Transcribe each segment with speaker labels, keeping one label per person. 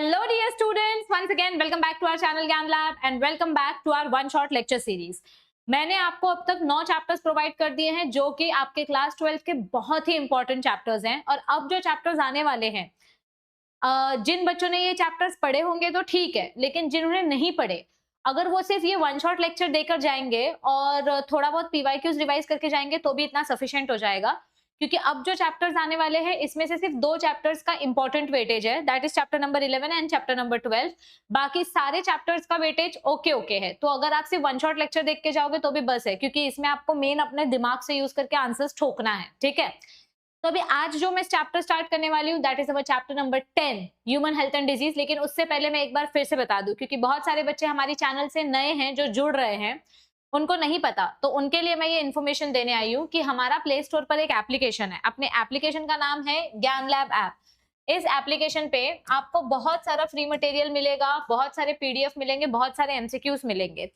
Speaker 1: Hello dear students, once again welcome back to our channel Gyan Lab and welcome back to our one shot lecture series। मैंने आपको अब तक 9 chapters provide कर दिए हैं जो कि आपके क्लास 12 के बहुत ही इंपॉर्टेंट चैप्टर्स हैं। और अब जो चैप्टर्स आने वाले हैं, जिन बच्चों ने ये चैप्टर्स पढ़े होंगे तो ठीक है, लेकिन जिन्होंने नहीं पढ़े, अगर वो सिर्फ ये वन शॉट लेक्चर देकर जाएंगे और थोड़ा बहुत पीवाईक्यूज रिवाइज करके जाएंगे तो भी इतना सफिशिएंट हो जाएगा। क्योंकि अब जो चैप्टर्स आने वाले हैं इसमें से सिर्फ 2 चैप्टर्स का इंपॉर्टेंट वेटेज है, that is chapter number 11 and chapter number 12। बाकी सारे चैप्टर्स का वेटेज ओके है। तो अगर आप सिर्फ वन शॉट लेक्चर देख के जाओगे तो भी बस है, क्योंकि इसमें आपको मेन अपने दिमाग से यूज करके आंसर्स ठोकना है, ठीक है। तो अभी आज जो मैं चैप्टर स्टार्ट करने वाली हूँ that is our chapter number 10 human health and disease. लेकिन उससे पहले मैं एक बार फिर से बता दूं, क्योंकि बहुत सारे बच्चे हमारी चैनल से नए हैं जो जुड़ रहे हैं, उनको नहीं पता, तो उनके लिए मैं ये इन्फॉर्मेशन देने आई हूँ कि हमारा प्ले स्टोर पर एक एप्लीकेशन है। अपने एप्लीकेशन का नाम है ज्ञान लैब ऐप। इस एप्लीकेशन पे आपको बहुत सारा फ्री मटेरियल मिलेगा, बहुत सारे पीडीएफ मिलेंगे, बहुत सारे एमसीक्यूज मिलेंगे।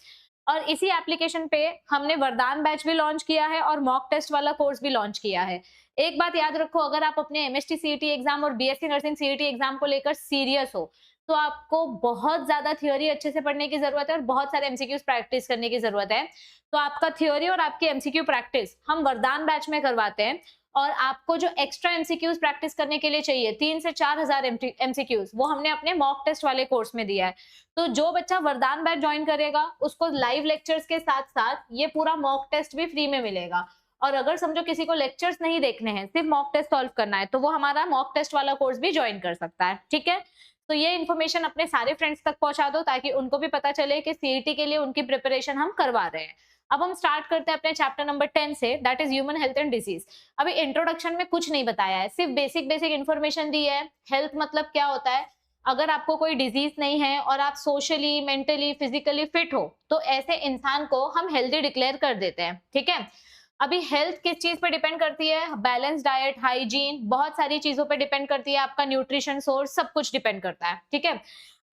Speaker 1: और इसी एप्लीकेशन पे हमने वरदान बैच भी लॉन्च किया है और मॉक टेस्ट वाला कोर्स भी लॉन्च किया है। एक बात याद रखो, अगर आप अपने एमएसटी सीईटी एग्जाम और बीएससी नर्सिंग सीईटी एग्जाम को लेकर सीरियस हो तो आपको बहुत ज्यादा थ्योरी अच्छे से पढ़ने की जरूरत है और बहुत सारे एमसीक्यूज प्रैक्टिस करने की जरूरत है। तो आपका थ्योरी और आपकी एमसीक्यू प्रैक्टिस हम वरदान बैच में करवाते हैं। और आपको जो एक्स्ट्रा एमसीक्यूज प्रैक्टिस करने के लिए चाहिए 3 से 4 हजार एमसीक्यूज, वो हमने अपने मॉक टेस्ट वाले कोर्स में दिया है। तो जो बच्चा वरदान बैच ज्वाइन करेगा उसको लाइव लेक्चर्स के साथ साथ ये पूरा मॉक टेस्ट भी फ्री में मिलेगा। और अगर समझो किसी को लेक्चर्स नहीं देखने हैं, सिर्फ मॉक टेस्ट सॉल्व करना है, तो वो हमारा मॉक टेस्ट वाला कोर्स भी ज्वाइन कर सकता है, ठीक है। तो ये इन्फॉर्मेशन अपने सारे फ्रेंड्स तक पहुंचा दो ताकि उनको भी पता चले कि सीईटी के लिए उनकी प्रिपरेशन हम करवा रहे हैं। अब हम स्टार्ट करते हैं अपने चैप्टर नंबर 10 से, that is human health and disease. अभी इंट्रोडक्शन में कुछ नहीं बताया है, सिर्फ बेसिक इन्फॉर्मेशन दी है। हेल्थ मतलब क्या होता है, अगर आपको कोई डिजीज नहीं है और आप सोशली, मेंटली, फिजिकली फिट हो तो ऐसे इंसान को हम हेल्दी डिक्लेयर कर देते हैं, ठीक है। अभी हेल्थ किस चीज पे डिपेंड करती है, बैलेंस डाइट, हाइजीन, बहुत सारी चीजों पे डिपेंड करती है, आपका न्यूट्रिशन सोर्स, सब कुछ डिपेंड करता है, ठीक है।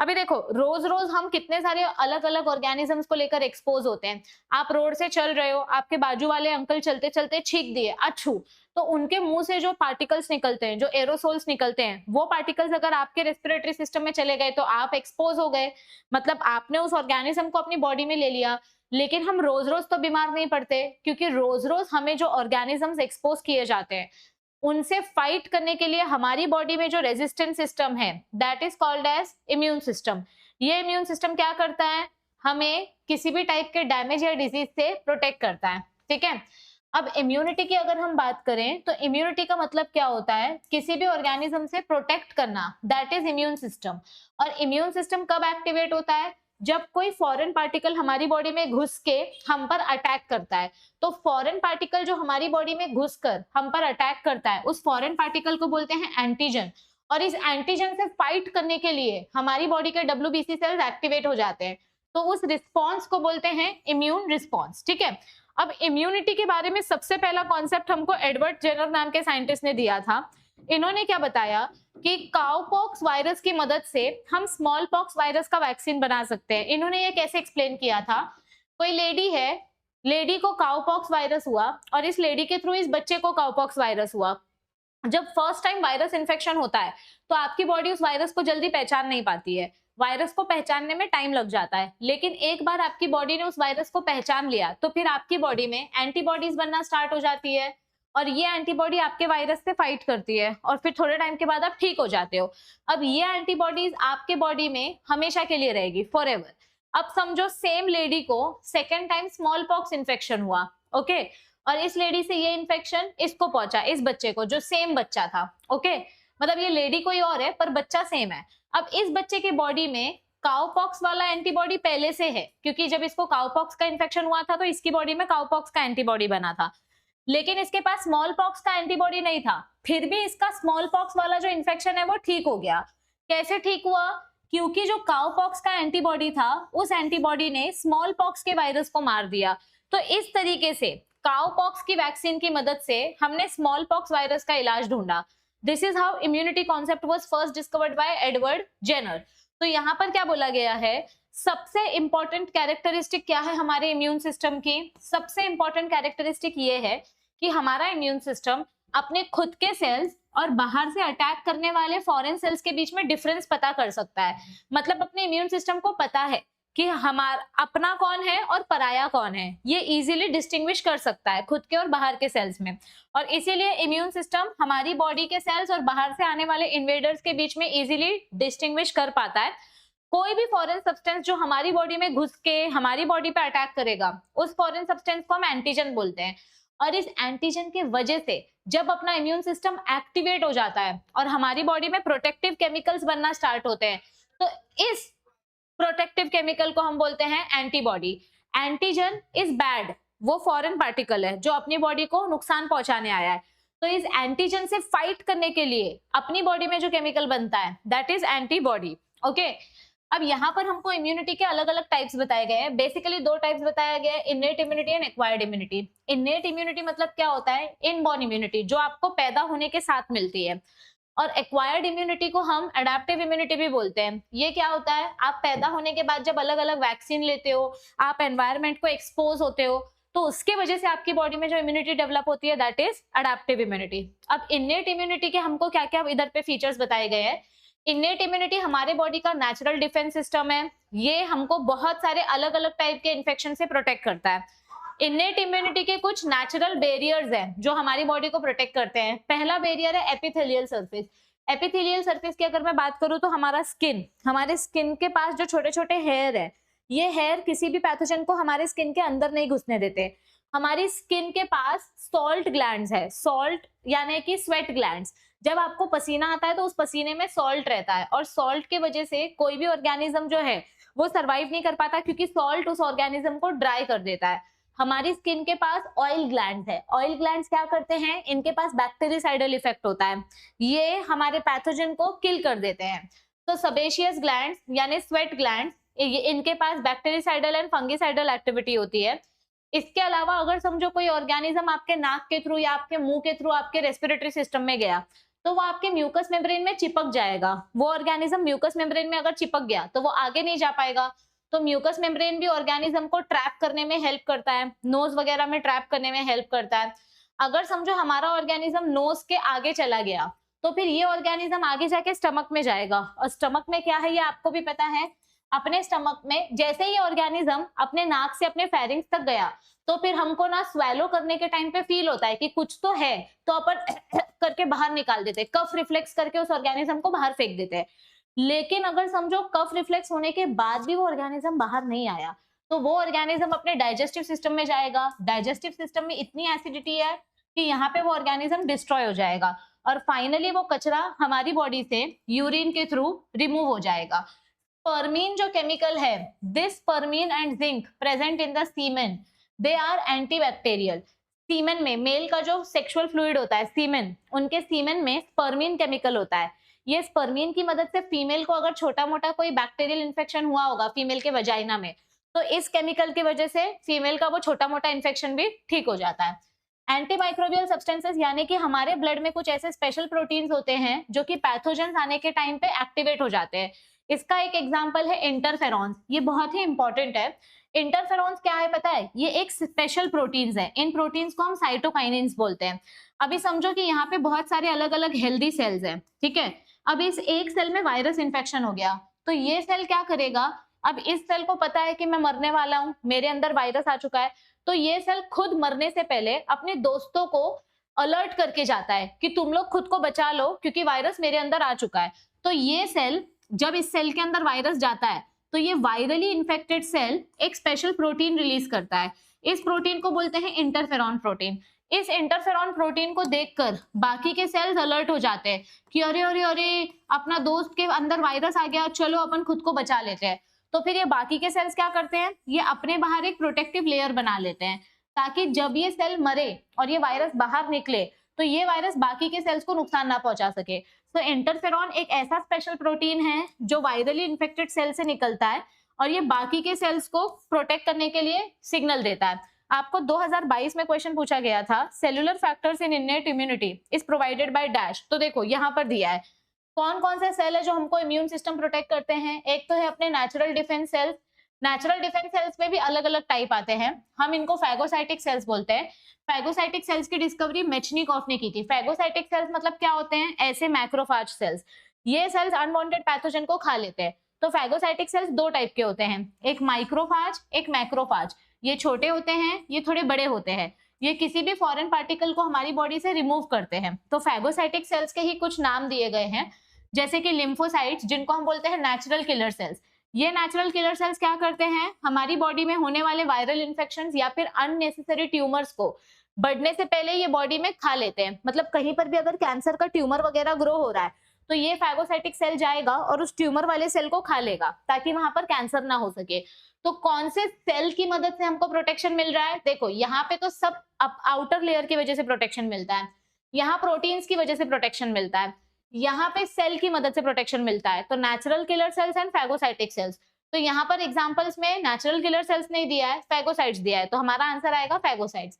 Speaker 1: अभी देखो, रोज रोज हम कितने सारे अलग अलग ऑर्गेनिजम्स को लेकर एक्सपोज होते हैं। आप रोड से चल रहे हो, आपके बाजू वाले अंकल चलते चलते छींक दिए, अच्छू, तो उनके मुंह से जो पार्टिकल्स निकलते हैं, जो एरोसोल्स निकलते हैं, वो पार्टिकल्स अगर आपके रेस्पिरेटरी सिस्टम में चले गए तो आप एक्सपोज हो गए, मतलब आपने उस ऑर्गेनिज्म को अपनी बॉडी में ले लिया। लेकिन हम रोज रोज तो बीमार नहीं पड़ते, क्योंकि रोज रोज हमें जो ऑर्गेनिजम्स एक्सपोज किए जाते हैं उनसे फाइट करने के लिए हमारी बॉडी में जो रेजिस्टेंस सिस्टम है that is called as immune system. ये इम्यून सिस्टम क्या करता है, हमें किसी भी टाइप के डैमेज या डिजीज से प्रोटेक्ट करता है, ठीक है। अब इम्यूनिटी की अगर हम बात करें तो इम्यूनिटी का मतलब क्या होता है, किसी भी ऑर्गेनिज्म से प्रोटेक्ट करना, दैट इज इम्यून सिस्टम। और इम्यून सिस्टम कब एक्टिवेट होता है, जब कोई फॉरेन पार्टिकल हमारी बॉडी में घुस के हम पर अटैक करता है। तो फॉरेन पार्टिकल जो हमारी बॉडी में घुसकर हम पर अटैक करता है, उस फॉरेन पार्टिकल को बोलते हैं एंटीजन। और इस एंटीजन से फाइट करने के लिए हमारी बॉडी के डब्ल्यूबीसी सेल्स एक्टिवेट हो जाते हैं, तो उस रिस्पॉन्स को बोलते हैं इम्यून रिस्पॉन्स, ठीक है। अब इम्यूनिटी के बारे में सबसे पहला कॉन्सेप्ट हमको एडवर्ड जेनर नाम के साइंटिस्ट ने दिया था। इन्होंने क्या बताया कि काउपॉक्स वायरस की मदद से हम स्मॉल पॉक्स वायरस का वैक्सीन बना सकते हैं। इन्होंने ये कैसे एक्सप्लेन किया था, कोई लेडी है, लेडी को काउपॉक्स वायरस हुआ और इस लेडी के थ्रू इस बच्चे को काउपॉक्स वायरस हुआ। जब फर्स्ट टाइम वायरस इन्फेक्शन होता है तो आपकी बॉडी उस वायरस को जल्दी पहचान नहीं पाती है, वायरस को पहचानने में टाइम लग जाता है। लेकिन एक बार आपकी बॉडी ने उस वायरस को पहचान लिया तो फिर आपकी बॉडी में एंटीबॉडीज बनना स्टार्ट हो जाती है और ये एंटीबॉडी आपके वायरस से फाइट करती है और फिर थोड़े टाइम के बाद आप ठीक हो जाते हो। अब ये एंटीबॉडीज आपके बॉडी में हमेशा के लिए रहेगी, फॉरएवर। अब समझो सेम लेडी को second time small pox infection हुआ, ओके, और इस लेडी से ये इन्फेक्शन इसको पहुंचा, इस बच्चे को, जो सेम बच्चा था, ओके, मतलब ये लेडी कोई और है पर बच्चा सेम है। अब इस बच्चे के बॉडी में काउपॉक्स वाला एंटीबॉडी पहले से है, क्योंकि जब इसको काउपॉक्स का इन्फेक्शन हुआ था तो इसकी बॉडी में काउपॉक्स का एंटीबॉडी बना था। लेकिन इसके पास स्मॉल पॉक्स का एंटीबॉडी नहीं था, फिर भी इसका स्मॉल पॉक्स वाला जो इन्फेक्शन है वो ठीक हो गया। कैसे ठीक हुआ, क्योंकि जो काउपॉक्स का एंटीबॉडी था उस एंटीबॉडी ने स्मॉल पॉक्स के वायरस को मार दिया। तो इस तरीके से काउपॉक्स की वैक्सीन की मदद से हमने स्मॉल पॉक्स वायरस का इलाज ढूंढा। This is how immunity concept was first discovered by Edward Jenner. तो यहाँ पर क्या बोला गया है, सबसे इंपॉर्टेंट कैरेक्टरिस्टिक क्या है हमारे इम्यून सिस्टम की, सबसे इंपॉर्टेंट कैरेक्टरिस्टिक ये है कि हमारा इम्यून सिस्टम अपने खुद के सेल्स और बाहर से अटैक करने वाले फॉरेन सेल्स के बीच में डिफरेंस पता कर सकता है। मतलब अपने इम्यून सिस्टम को पता है कि हमारा अपना कौन है और पराया कौन है, ये इजीली डिस्टिंग्विश कर सकता है खुद के और बाहर के सेल्स में। और इसीलिए इम्यून सिस्टम हमारी बॉडी के सेल्स और बाहर से आने वाले इन्वेडर्स के बीच में इजीली डिस्टिंग्विश कर पाता है। कोई भी फॉरेन सब्सटेंस जो हमारी बॉडी में घुस के हमारी बॉडी पे अटैक करेगा, उस फॉरेन सब्सटेंस को हम एंटीजन बोलते हैं। और इस एंटीजन की वजह से जब अपना इम्यून सिस्टम एक्टिवेट हो जाता है और हमारी बॉडी में प्रोटेक्टिव केमिकल्स बनना स्टार्ट होते हैं, तो इस प्रोटेक्टिव केमिकल को हम बोलते हैं एंटीबॉडी। एंटीजन इज बैड, वो फॉरेन पार्टिकल है जो अपनी बॉडी को नुकसान पहुंचाने आया है। तो इस एंटीजन से फाइट करने के लिए अपनी बॉडी में जो केमिकल बनता है दैट इज एंटीबॉडी। ओके, अब यहाँ पर हमको इम्यूनिटी के अलग अलग टाइप्स बताए गए हैं। बेसिकली दो टाइप्स बताया गया है, innate immunity and acquired immunity. Innate immunity मतलब क्या होता है? इनबॉर्न इम्यूनिटी, जो आपको पैदा होने के साथ मिलती है। और एक्वायर्ड इम्यूनिटी को हम अडेप्टिव इम्यूनिटी भी बोलते हैं। ये क्या होता है? आप पैदा होने के बाद जब अलग अलग वैक्सीन लेते हो, आप एनवायरमेंट को एक्सपोज होते हो, तो उसके वजह से आपकी बॉडी में जो इम्यूनिटी डेवलप होती है दैट इज अडेप्टिव इम्यूनिटी। अब इनेट इम्यूनिटी के हमको क्या क्या इधर पे फीचर्स बताए गए हैं। इनेट इम्यूनिटी हमारे बॉडी का नेचुरल डिफेंस सिस्टम है। ये हमको बहुत सारे अलग अलग टाइप के इन्फेक्शन से प्रोटेक्ट करता है। इनेट इम्यूनिटी के कुछ नेचुरल बैरियर्स हैं जो हमारी बॉडी को प्रोटेक्ट करते हैं। पहला बैरियर है एपिथेलियल सरफेस। एपिथेलियल सरफेस की अगर मैं बात करूं तो हमारा स्किन, हमारे स्किन के पास जो छोटे छोटे हेयर है, ये हेयर किसी भी पैथोजन को हमारे स्किन के अंदर नहीं घुसने देते। हमारी स्किन के पास सॉल्ट ग्लैंड्स है, सॉल्ट यानी कि स्वेट ग्लैंड्स। जब आपको पसीना आता है तो उस पसीने में सॉल्ट रहता है, और सॉल्ट के वजह से कोई भी ऑर्गेनिज्म जो है वो सरवाइव नहीं कर पाता, क्योंकि सॉल्ट उस ऑर्गेनिज्म को ड्राई कर देता है। हमारी स्किन के पास ऑयल ग्लैंड्स है। ऑयल ग्लैंड्स क्या करते हैं? इनके पास बैक्टीरियासाइडल इफेक्ट होता है, ये हमारे पैथोजन को किल कर देते हैं। तो सेबेशियस ग्लैंड्स यानी स्वेट ग्लैंड्स, इनके पास बैक्टीरियासाइडल एंड फंगिसाइडल एक्टिविटी होती है। इसके अलावा अगर समझो कोई ऑर्गेनिज्म आपके नाक के थ्रू या आपके मुंह के थ्रू आपके रेस्पिरेटरी सिस्टम में गया, तो वो आपके म्यूकस मेम्ब्रेन में चिपक जाएगा। वो ऑर्गेनिज्म म्यूकस मेम्ब्रेन में अगर चिपक गया तो वो आगे नहीं जा पाएगा। तो म्यूकस मेम्ब्रेन भी ऑर्गेनिज्म को ट्रैप करने में हेल्प करता है, नोज वगैरह में ट्रैप करने में हेल्प करता है। अगर समझो हमारा ऑर्गेनिज्म नोज के आगे चला गया, तो फिर ये ऑर्गेनिज्म आगे जाके स्टमक में जाएगा। और स्टमक में क्या है ये आपको भी पता है। अपने स्टमक में जैसे ही ऑर्गेनिज्म अपने नाक से अपने फेरिंग्स तक गया, तो फिर हमको ना स्वेलो करने के टाइम पे फील होता है कि कुछ तो है, तो अपन करके बाहर निकाल देते, कफ रिफ्लेक्स करके उस ऑर्गेनिज्म को बाहर फेंक देते हैं। लेकिन अगर समझो कफ रिफ्लेक्स होने के बाद भी वो ऑर्गेनिज्म बाहर नहीं आया, तो वो ऑर्गेनिज्म अपने डाइजेस्टिव सिस्टम में जाएगा। डाइजेस्टिव सिस्टम में इतनी एसिडिटी है कि यहाँ पे वो ऑर्गेनिज्म डिस्ट्रॉय हो जाएगा, और फाइनली वो कचरा हमारी बॉडी से यूरिन के थ्रू रिमूव हो जाएगा। स्पर्मीन जो केमिकल है, this spermine and zinc present in the semen, they are antibacterial. Semen में, मेल का जो सेक्सुअल फ्लूइड होता है सीमेन, उनके सीमेन में स्पर्मीन केमिकल होता है। ये स्पर्मीन की मदद से फीमेल को अगर छोटा मोटा कोई बैक्टीरियल इन्फेक्शन हुआ होगा फीमेल के वजाइना में, तो इस केमिकल की वजह से फीमेल का वो छोटा मोटा इन्फेक्शन भी ठीक हो जाता है। एंटीमाइक्रोबियल सब्सटेंसेस यानी कि हमारे ब्लड में कुछ ऐसे स्पेशल प्रोटीन्स होते हैं जो कि पैथोजेंस आने के टाइम पे एक्टिवेट हो जाते हैं। इसका एक एग्जांपल है इंटरफेरॉन्स। ये बहुत ही इंपॉर्टेंट है। इंटरफेरॉन्स क्या है पता है? ये एक स्पेशल प्रोटीन्स है। इन प्रोटीन्स को हम साइटोकाइनेंस बोलते हैं। अभी समझो कि यहाँ पे बहुत सारे अलग अलग हेल्दी सेल्स हैं, ठीक है। अब इस एक सेल में वायरस इन्फेक्शन हो गया, तो ये सेल क्या करेगा? अब इस सेल को पता है कि मैं मरने वाला हूँ, मेरे अंदर वायरस आ चुका है, तो ये सेल खुद मरने से पहले अपने दोस्तों को अलर्ट करके जाता है कि तुम लोग खुद को बचा लो क्योंकि वायरस मेरे अंदर आ चुका है। तो ये सेल, जब इस सेल के अंदर वायरस जाता है, तो ये वायरली इन्फेक्टेड सेल एक स्पेशल प्रोटीन रिलीज करता है। इस प्रोटीन को बोलते हैं इंटरफेरॉन प्रोटीन। इस इंटरफेरॉन प्रोटीन को देखकर बाकी के सेल्स अलर्ट हो जाते हैं कि अरे अरे अरे, अपना दोस्त के अंदर वायरस आ गया, चलो अपन खुद को बचा लेते हैं। तो फिर ये बाकी के सेल्स क्या करते हैं? ये अपने बाहर एक प्रोटेक्टिव लेयर बना लेते हैं, ताकि जब ये सेल मरे और ये वायरस बाहर निकले, तो ये वायरस बाकी के सेल्स को नुकसान ना पहुंचा सके। तो इंटरफेरॉन एक ऐसा स्पेशल प्रोटीन है जो वायरली इन्फेक्टेड सेल से निकलता है, और ये बाकी के सेल्स को प्रोटेक्ट करने के लिए सिग्नल देता है। आपको 2022 में क्वेश्चन पूछा गया था, cellular factors in innate immunity is provided by dash. तो देखो यहाँ पर दिया है कौन कौन से सेल है जो हमको इम्यून सिस्टम प्रोटेक्ट करते हैं। एक तो है अपने natural defence sales, natural defence sales में भी अलग अलग टाइप आते हैं, हम इनको फैगोसाइटिक सेल्स बोलते हैं। फैगोसाइटिक सेल्स की डिस्कवरी मेचनिकॉफ ने की थी। फैगोसाइटिक सेल्स मतलब क्या होते हैं, ऐसे मैक्रोफाज सेल्स, ये सेल्स अनवांटेड पैथोजन को खा लेते हैं। तो फैगोसाइटिक सेल्स दो टाइप के होते हैं, एक माइक्रोफाज, एक मैक्रोफाज। ये छोटे होते हैं, ये थोड़े बड़े होते हैं, ये किसी भी फॉरेन पार्टिकल को हमारी बॉडी से रिमूव करते हैं। तो फैगोसाइटिक सेल्स के ही कुछ नाम दिए गए हैं, जैसे कि लिम्फोसाइट्स, जिनको हम बोलते हैं नेचुरल किलर सेल्स। ये नेचुरल किलर सेल्स क्या करते हैं, हमारी बॉडी में होने वाले वायरल इन्फेक्शंस या फिर अननेसेसरी ट्यूमर्स को बढ़ने से पहले ये बॉडी में खा लेते हैं। मतलब कहीं पर भी अगर कैंसर का ट्यूमर वगैरह ग्रो हो रहा है तो ये फैगोसाइटिक सेल जाएगा और उस ट्यूमर वाले सेल को खा लेगा ताकि वहां पर कैंसर ना हो सके। तो कौन से सेल की मदद से हमको प्रोटेक्शन मिल रहा है, देखो यहाँ पे तो सब आउटर लेयर की वजह से प्रोटेक्शन मिलता है, यहाँ प्रोटीन्स की वजह से प्रोटेक्शन मिलता है, यहाँ पे सेल की मदद से प्रोटेक्शन मिलता है। तो natural killer cells and phagocytic cells. तो यहाँ पर एग्जांपल्स में नेचुरल किलर सेल्स नहीं दिया है, फैगोसाइट्स दिया है, तो हमारा आंसर आएगा फैगोसाइट्स।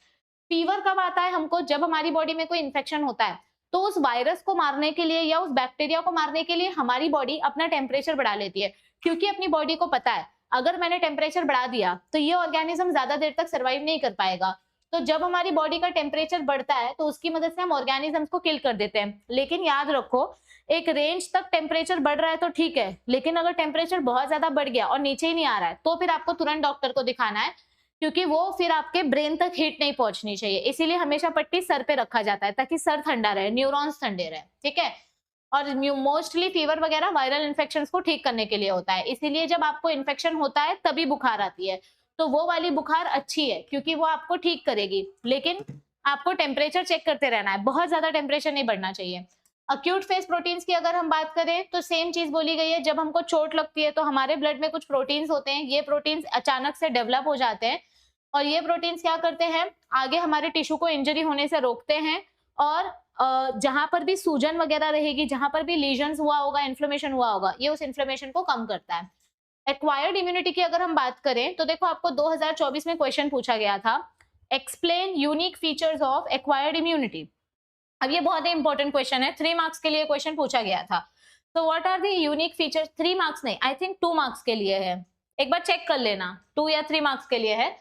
Speaker 1: फीवर कब आता है हमको, जब हमारी बॉडी में कोई इन्फेक्शन होता है, तो उस वायरस को मारने के लिए या उस बैक्टीरिया को मारने के लिए हमारी बॉडी अपना टेम्परेचर बढ़ा लेती है, क्योंकि अपनी बॉडी को पता है अगर मैंने टेम्परेचर बढ़ा दिया तो ये ऑर्गेनिज्म ज्यादा देर तक सर्वाइव नहीं कर पाएगा। तो जब हमारी बॉडी का टेम्परेचर बढ़ता है तो उसकी मदद से हम ऑर्गेनिजम्स को किल कर देते हैं। लेकिन याद रखो, एक रेंज तक टेम्परेचर बढ़ रहा है तो ठीक है, लेकिन अगर टेम्परेचर बहुत ज्यादा बढ़ गया और नीचे ही नहीं आ रहा है तो फिर आपको तुरंत डॉक्टर को दिखाना है, क्योंकि वो फिर आपके ब्रेन तक हीट नहीं पहुंचनी चाहिए। इसीलिए हमेशा पट्टी सर पे रखा जाता है ताकि सर ठंडा रहे, न्यूरॉन्स ठंडे रहे, ठीक है। और मोस्टली फीवर वगैरह वायरल इन्फेक्शन को ठीक करने के लिए होता है, इसीलिए जब आपको इन्फेक्शन होता है तभी बुखार आती है, तो वो वाली बुखार अच्छी है क्योंकि वो आपको ठीक करेगी। लेकिन आपको टेम्परेचर चेक करते रहना है, बहुत ज्यादा टेम्परेचर नहीं बढ़ना चाहिए। अक्यूट फेज प्रोटीन्स की अगर हम बात करें तो सेम चीज बोली गई है, जब हमको चोट लगती है तो हमारे ब्लड में कुछ प्रोटीन्स होते हैं, ये प्रोटीन्स अचानक से डेवलप हो जाते हैं और ये प्रोटीन्स क्या करते हैं, आगे हमारे टिश्यू को इंजरी होने से रोकते हैं और जहां पर भी सूजन वगैरह रहेगी, जहां पर भी लीजन्स हुआ होगा, इन्फ्लेमेशन हुआ होगा, ये उस इन्फ्लेमेशन को कम करता है। एक्वायर्ड इम्यूनिटी की अगर हम बात करें तो देखो आपको 2024 में क्वेश्चन पूछा गया था, explain unique features of acquired immunity. अब ये बहुत ही इंपॉर्टेंट क्वेश्चन है, 3 मार्क्स के लिए क्वेश्चन पूछा गया था। तो what are the unique features, 3 marks नहीं, आई थिंक 2 मार्क्स के लिए है, एक बार चेक कर लेना, 2 या 3 मार्क्स के लिए है।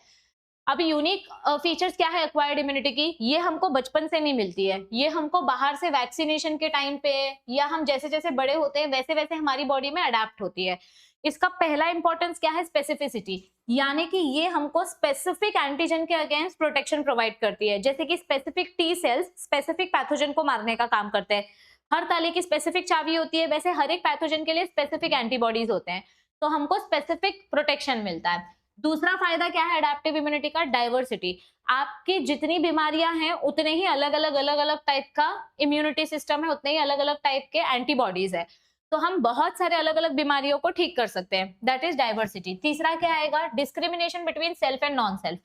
Speaker 1: अब यूनिक फीचर्स क्या है एक्वायर्ड इम्यूनिटी की, ये हमको बचपन से नहीं मिलती है, ये हमको बाहर से वैक्सीनेशन के टाइम पे या हम जैसे जैसे बड़े होते हैं वैसे वैसे हमारी बॉडी में अडेप्ट होती है। इसका पहला इंपॉर्टेंस क्या है, स्पेसिफिसिटी, यानी कि ये हमको स्पेसिफिक एंटीजन के अगेंस्ट प्रोटेक्शन प्रोवाइड करती है। जैसे कि specific T cells specific pathogen को मारने का काम करते हैं, हर ताले की स्पेसिफिक चाबी होती है, वैसे हर एक पैथोजन के लिए स्पेसिफिक एंटीबॉडीज होते हैं, तो हमको स्पेसिफिक प्रोटेक्शन मिलता है। दूसरा फायदा क्या है एडेप्टिव इम्यूनिटी का, डाइवर्सिटी, आपकी जितनी बीमारियां हैं उतने ही अलग अलग टाइप का इम्यूनिटी सिस्टम है, उतने ही अलग अलग टाइप के एंटीबॉडीज है, तो हम बहुत सारे अलग अलग बीमारियों को ठीक कर सकते हैं, दैट इज डाइवर्सिटी। तीसरा क्या आएगा, discrimination between self and non self,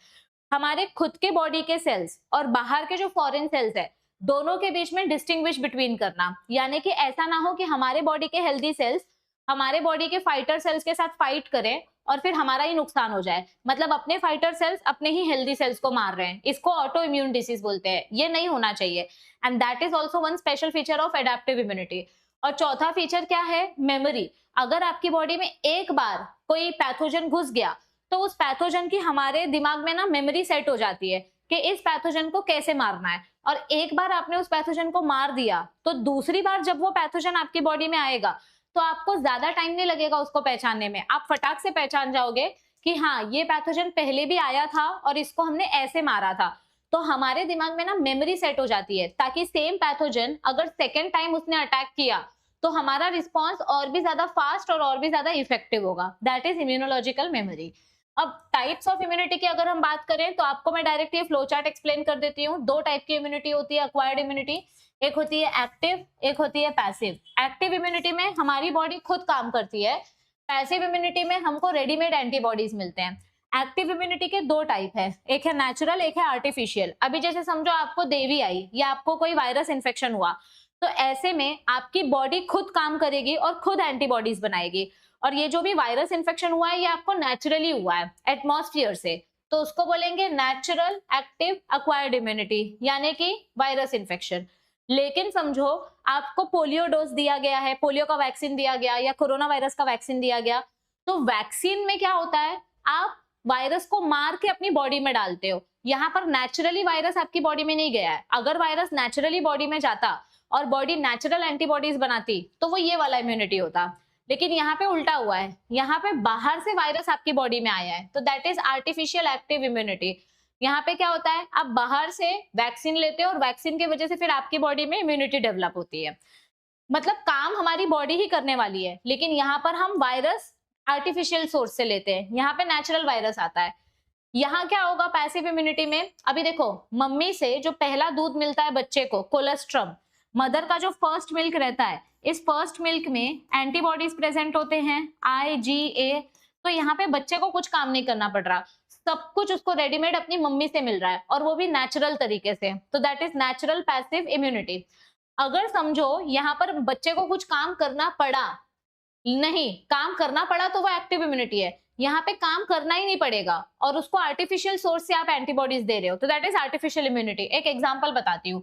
Speaker 1: हमारे खुद के बॉडी के सेल्स और बाहर के जो फॉरेन सेल्स है दोनों के बीच में डिस्टिंग्विश बिटवीन करना, यानी कि ऐसा ना हो कि हमारे बॉडी के हेल्दी सेल्स हमारे बॉडी के फाइटर सेल्स के साथ फाइट करें और फिर हमारा ही नुकसान हो जाए, मतलब अपने फाइटर सेल्स अपने ही हेल्दी सेल्स को मार रहे हैं, इसको ऑटो इम्यून डिसीज बोलते हैं, ये नहीं होना चाहिए। And that is also one special feature of adaptive immunity. और चौथा फीचर क्या है, मेमोरी, अगर आपकी बॉडी में एक बार कोई पैथोजन घुस गया तो उस पैथोजन की हमारे दिमाग में ना मेमोरी सेट हो जाती है कि इस पैथोजन को कैसे मारना है, और एक बार आपने उस पैथोजन को मार दिया तो दूसरी बार जब वो पैथोजन आपकी बॉडी में आएगा तो आपको ज्यादा टाइम नहीं लगेगा उसको पहचानने में, आप फटाक से पहचान जाओगे कि हाँ ये पैथोजन पहले भी आया था और इसको हमने ऐसे मारा था। तो हमारे दिमाग में ना मेमोरी सेट हो जाती है ताकि सेम पैथोजन अगर सेकेंड टाइम उसने अटैक किया तो हमारा रिस्पॉन्स और भी ज्यादा फास्ट और भी ज्यादा इफेक्टिव होगा, दैट इज इम्यूनोलॉजिकल मेमोरी। अब टाइप्स ऑफ इम्यूनिटी की अगर हम बात करें तो आपको मैं डायरेक्ट ये फ्लो चार्ट एक्सप्लेन कर देती हूँ। 2 टाइप की इम्यूनिटी होती है एक्वायर्ड इम्यूनिटी, एक होती है एक्टिव, एक होती है पैसिव। एक्टिव इम्यूनिटी में हमारी बॉडी खुद काम करती है, पैसिव इम्यूनिटी में हमको रेडीमेड एंटीबॉडीज मिलते हैं। एक्टिव इम्यूनिटी के 2 टाइप है, एक है नेचुरल, एक है आर्टिफिशियल। अभी जैसे समझो आपको देवी आई या आपको कोई वायरस इन्फेक्शन हुआ, तो ऐसे में आपकी बॉडी खुद काम करेगी और खुद एंटीबॉडीज बनाएगी, और ये जो भी वायरस इन्फेक्शन हुआ है ये आपको नेचुरली हुआ है एटमॉस्फेयर से, तो उसको बोलेंगे नेचुरल एक्टिव एक्वायर्ड इम्यूनिटी, यानी कि वायरस इन्फेक्शन। लेकिन समझो आपको पोलियो डोज दिया गया है, पोलियो का वैक्सीन दिया गया या कोरोना वायरस का वैक्सीन दिया गया, तो वैक्सीन में क्या होता है, आप वायरस को मार के अपनी बॉडी में डालते हो। यहाँ पर नेचुरली वायरस आपकी बॉडी में नहीं गया है। अगर वायरस नेचुरली बॉडी में जाता और बॉडी नेचुरल एंटीबॉडीज बनाती तो वो ये वाला इम्यूनिटी होता, लेकिन यहाँ पे उल्टा हुआ है, यहाँ पे बाहर से वायरस आपकी बॉडी में आया है, तो that is artificial active immunity. यहाँ पे क्या होता है, आप बाहर से वैक्सीन लेते हो और वैक्सीन की वजह से फिर आपकी बॉडी में इम्यूनिटी डेवलप होती है। मतलब काम हमारी बॉडी ही करने वाली है, लेकिन यहाँ पर हम वायरस आर्टिफिशियल सोर्स से लेते हैं, यहाँ पे नेचुरल वायरस आता है। यहाँ क्या होगा पैसिव इम्यूनिटी में, अभी देखो मम्मी से जो पहला दूध मिलता है बच्चे को, कोलेस्ट्रम, मदर का जो फर्स्ट मिल्क रहता है, इस फर्स्ट मिल्क में एंटीबॉडीज प्रेजेंट होते हैं IgA। तो यहाँ पे बच्चे को कुछ काम नहीं करना पड़ रहा, सब कुछ उसको रेडीमेड अपनी मम्मी से मिल रहा है और वो भी नेचुरल तरीके से, तो that is natural passive immunity. अगर समझो यहाँ पर बच्चे को कुछ काम करना पड़ा, नहीं काम करना पड़ा तो वो एक्टिव इम्यूनिटी है, यहाँ पे काम करना ही नहीं पड़ेगा और उसको आर्टिफिशियल सोर्स से आप एंटीबॉडीज दे रहे हो, तो दैट इज आर्टिफिशियल इम्यूनिटी। एक एग्जांपल बताती हूँ,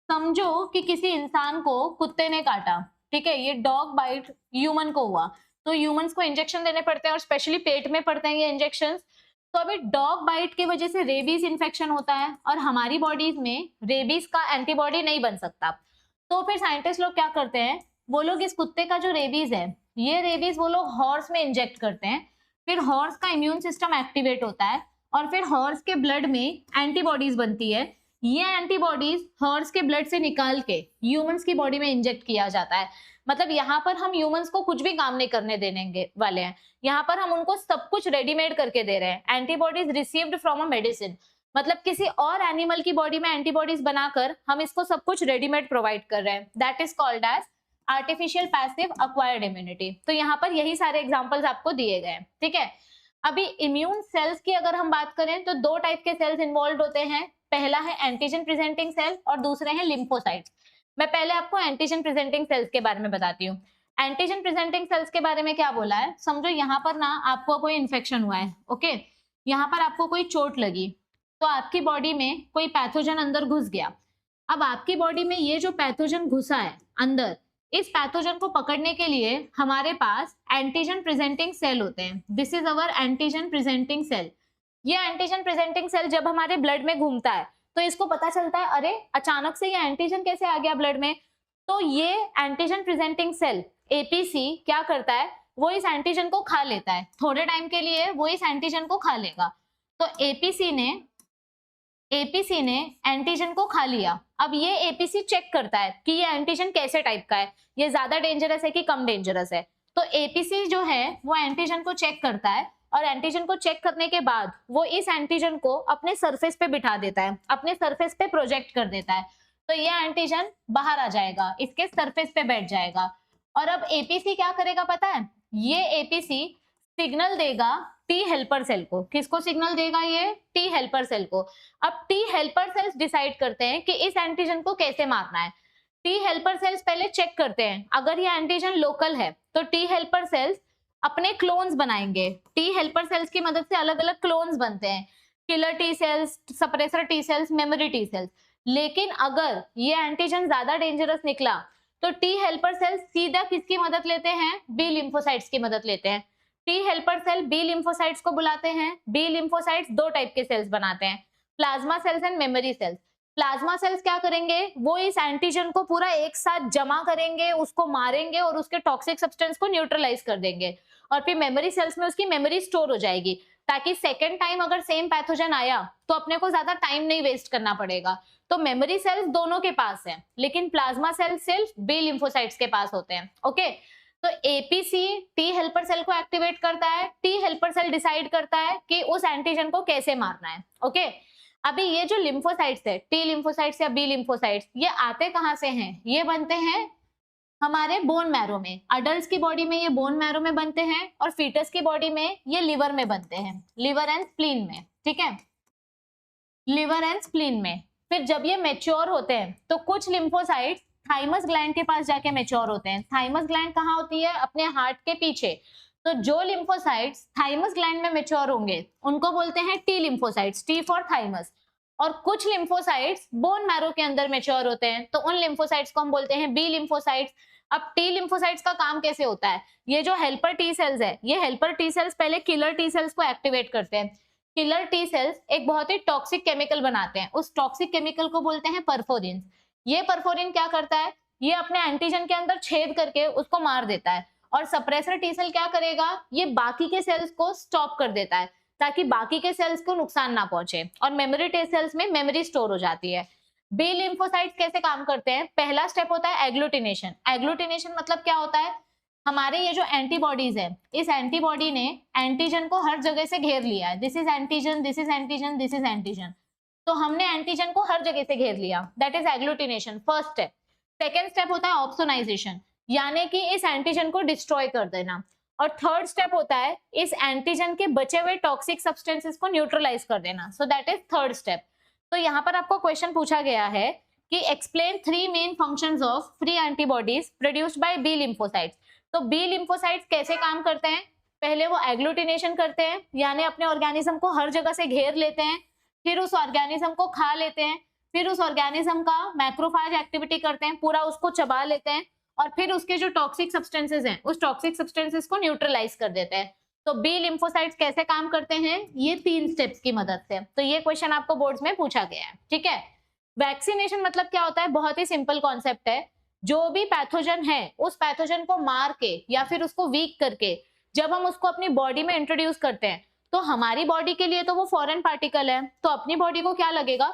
Speaker 1: समझो कि किसी इंसान को कुत्ते ने काटा, ठीक है, ये डॉग बाइट ह्यूमन को हुआ, तो ह्यूमंस को इंजेक्शन देने पड़ते हैं और स्पेशली पेट में पड़ते हैं ये इंजेक्शंस। तो अभी डॉग बाइट की वजह से रेबीज इन्फेक्शन होता है और हमारी बॉडीज में रेबीज का एंटीबॉडी नहीं बन सकता, तो फिर साइंटिस्ट लोग क्या करते हैं, वो लोग इस कुत्ते का जो रेबीज है, ये रेबीज वो लोग हॉर्स में इंजेक्ट करते हैं, फिर हॉर्स का इम्यून सिस्टम एक्टिवेट होता है और फिर हॉर्स के ब्लड में एंटीबॉडीज बनती है। ये एंटीबॉडीज हॉर्स के ब्लड से निकाल के ह्यूमंस की बॉडी में इंजेक्ट किया जाता है। मतलब यहाँ पर हम ह्यूमंस को कुछ भी काम नहीं करने देने वाले हैं, यहाँ पर हम उनको सब कुछ रेडीमेड करके दे रहे हैं। Antibodies received from a medicine, मतलब किसी और एनिमल की बॉडी में एंटीबॉडीज बनाकर हम इसको सब कुछ रेडीमेड प्रोवाइड कर रहे हैं, that is called as artificial passive acquired immunity. तो यहाँ पर यही सारे एग्जांपल्स आपको दिए गए हैं, ठीक है। अभी इम्यून सेल्स की अगर हम बात करें तो दो टाइप के सेल्स इन्वॉल्व होते हैं, पहला है एंटीजन प्रेजेंटिंग सेल और दूसरे हैं लिम्फोसाइट्स। मैं पहले आपको एंटीजन प्रेजेंटिंग सेल्स के बारे में बताती हूँ। एंटीजन प्रेजेंटिंग सेल्स के बारे में क्या बोला है, समझो यहाँ पर ना आपको कोई इन्फेक्शन हुआ है, ओके, यहाँ पर आपको कोई चोट लगी, तो आपकी बॉडी में कोई पैथोजन अंदर घुस गया। अब आपकी बॉडी में ये जो पैथोजन घुसा है अंदर, इस पैथोजन को पकड़ने के लिए हमारे पास एंटीजन प्रेजेंटिंग सेल होते हैं। This is our antigen presenting cell. ये एंटीजन प्रेजेंटिंग सेल जब हमारे ब्लड में घूमता है तो इसको पता चलता है, अरे अचानक से ये एंटीजन कैसे आ गया ब्लड में। तो ये एंटीजन प्रेजेंटिंग सेल APC क्या करता है, वो इस एंटीजन को खा लेता है, थोड़े टाइम के लिए वो इस एंटीजन को खा लेगा। तो APC ने एंटीजन को खा लिया। अब ये APC चेक करता है कि ये एंटीजन कैसे टाइप का है, ये ज्यादा डेंजरस है कि कम डेंजरस है। तो APC जो है वो एंटीजन को चेक करता है और एंटीजन को चेक करने के बाद वो इस एंटीजन को अपने सरफेस पे बिठा देता है, अपने सरफेस पे प्रोजेक्ट कर देता है। तो ये एंटीजन बाहर आ जाएगा, इसके सरफेस पे बैठ जाएगा। और अब APC क्या करेगा पता है, ये APC सिग्नल देगा टी हेल्पर सेल को। किसको सिग्नल देगा, ये टी हेल्पर सेल को। अब टी हेल्पर सेल्स डिसाइड करते हैं कि इस एंटीजन को कैसे मारना है। टी हेल्पर सेल्स पहले चेक करते हैं, अगर ये एंटीजन लोकल है तो टी हेल्पर सेल्स अपने क्लोन्स बनाएंगे। टी हेल्पर सेल्स की मदद से अलग अलग क्लोन्स बनते हैं, killer T cells, suppressor T cells, memory T cells. लेकिन अगर ये एंटीजन ज्यादा डेंजरस निकला तो टी हेल्पर सेल्स सीधा किसकी मदद लेते हैं, बी लिम्फोसाइट्स की मदद लेते हैं। T helper cell B lymphocytes को बुलाते हैं। बी लिम्फोसाइट्स दो टाइप के सेल्स बनाते हैं, plasma cells and memory cells. Plasma cells क्या करेंगे, वो इस एंटीजन को पूरा एक साथ जमा करेंगे, उसको मारेंगे और उसके टॉक्सिक सब्सटेंस को न्यूट्रलाइज कर देंगे। और फिर मेमोरी सेल्स में उसकी मेमोरी स्टोर हो जाएगी, ताकि सेकेंड टाइम अगर सेम पैथोजन आया तो अपने को ज्यादा टाइम नहीं वेस्ट करना पड़ेगा। तो मेमोरी सेल्स दोनों के पास है, लेकिन प्लाज्मा सेल्स सिर्फ बी लिम्फोसाइट्स के पास होते हैं। ओके, तो APC टी हेल्पर सेल को एक्टिवेट करता है, टी हेल्पर सेल डिसाइड करता है कि उस एंटीजन को कैसे मारना है। ओके, अभी ये जो लिम्फोसाइट्स है, टी लिम्फोसाइट्स या बी लिम्फोसाइट्स, ये आते कहां से हैं, ये बनते हैं हमारे बोन मैरो में। अडल्ट की बॉडी में ये बोन मैरो में बनते हैं और फीटस की बॉडी में ये लिवर में बनते हैं, लिवर एंड स्प्लीन में। ठीक है, लिवर एंड स्प्लीन में। फिर जब ये मेच्योर होते हैं तो कुछ लिम्फोसाइट्स थाइमस ग्लैंड के पास जाके मेच्योर होते हैं। थाइमस ग्लैंड कहाँ होती है, अपने हार्ट के पीछे। तो जो लिम्फोसाइट्स थाइमस ग्लैंड में मेच्योर होंगे उनको बोलते हैं T lymphocytes, T for thymus. और कुछ लिम्फोसाइट्स बोन मैरो के अंदर मेच्योर होते हैं, तो उन लिम्फोसाइट्स को हम बोलते हैं बी लिम्फोसाइट्स। अब टी लिम्फोसाइट्स का काम कैसे होता है, ये जो हेल्पर टी सेल्स है, ये हेल्पर टी सेल्स पहले किलर टी सेल्स को एक्टिवेट करते हैं। किलर टी सेल्स एक बहुत ही टॉक्सिक केमिकल बनाते हैं, उस टॉक्सिक केमिकल को बोलते हैं परफोरिन। ये परफोरिन क्या करता है, ये अपने एंटीजन के अंदर छेद करके उसको मार देता है, और सप्रेसर टी सेल क्या करेगा, ये बाकी के सेल्स को स्टॉप कर देता है ताकि बाकी के सेल्स को नुकसान ना पहुंचे, और मेमोरी टी सेल्स में मेमोरी स्टोर हो जाती है। बी लिम्फोसाइट्स कैसे काम करते हैं, पहला स्टेप होता है एग्लूटिनेशन। एग्लूटिनेशन मतलब क्या होता है, हमारे ये जो एंटीबॉडीज है, इस एंटीबॉडी ने एंटीजन को हर जगह से घेर लिया है, this is antigen, this is antigen, this is antigen, तो हमने एंटीजन को हर जगह से घेर लिया, that is agglutination, first step. Second step होता है ऑप्सोनाइजेशन, यानी कि इस एंटीजन को डिस्ट्रॉय कर देना, और थर्ड स्टेप होता है इस एंटीजन के बचे हुए टॉक्सिक सब्सटेंसेस को न्यूट्रलाइज कर देना, so that is third step. तो यहाँ पर आपको क्वेश्चन पूछा गया है कि explain 3 main functions of free antibodies produced by B lymphocytes. तो बी लिम्फोसाइट्स कैसे काम करते हैं, पहले वो एग्लूटिनेशन करते हैं, यानी अपने ऑर्गेनिज्म को हर जगह से घेर लेते हैं, फिर उस ऑर्गेनिज्म को खा लेते हैं, फिर उस ऑर्गेनिज्म का मैक्रोफाज एक्टिविटी करते हैं, पूरा उसको चबा लेते हैं, और फिर उसके जो टॉक्सिक सब्सटेंसेस हैं उस टॉक्सिक सब्सटेंसेस को न्यूट्रलाइज कर देते हैं। तो बी लिम्फोसाइट्स कैसे काम करते हैं, ये 3 स्टेप्स की मदद से। तो ये क्वेश्चन आपको बोर्ड्स में पूछा गया है, ठीक है। वैक्सीनेशन मतलब क्या होता है, बहुत ही सिंपल कॉन्सेप्ट है, जो भी पैथोजन है उस पैथोजन को मार के या फिर उसको वीक करके जब हम उसको अपनी बॉडी में इंट्रोड्यूस करते हैं, तो हमारी बॉडी के लिए तो वो फॉरेन पार्टिकल है, तो अपनी बॉडी को क्या लगेगा,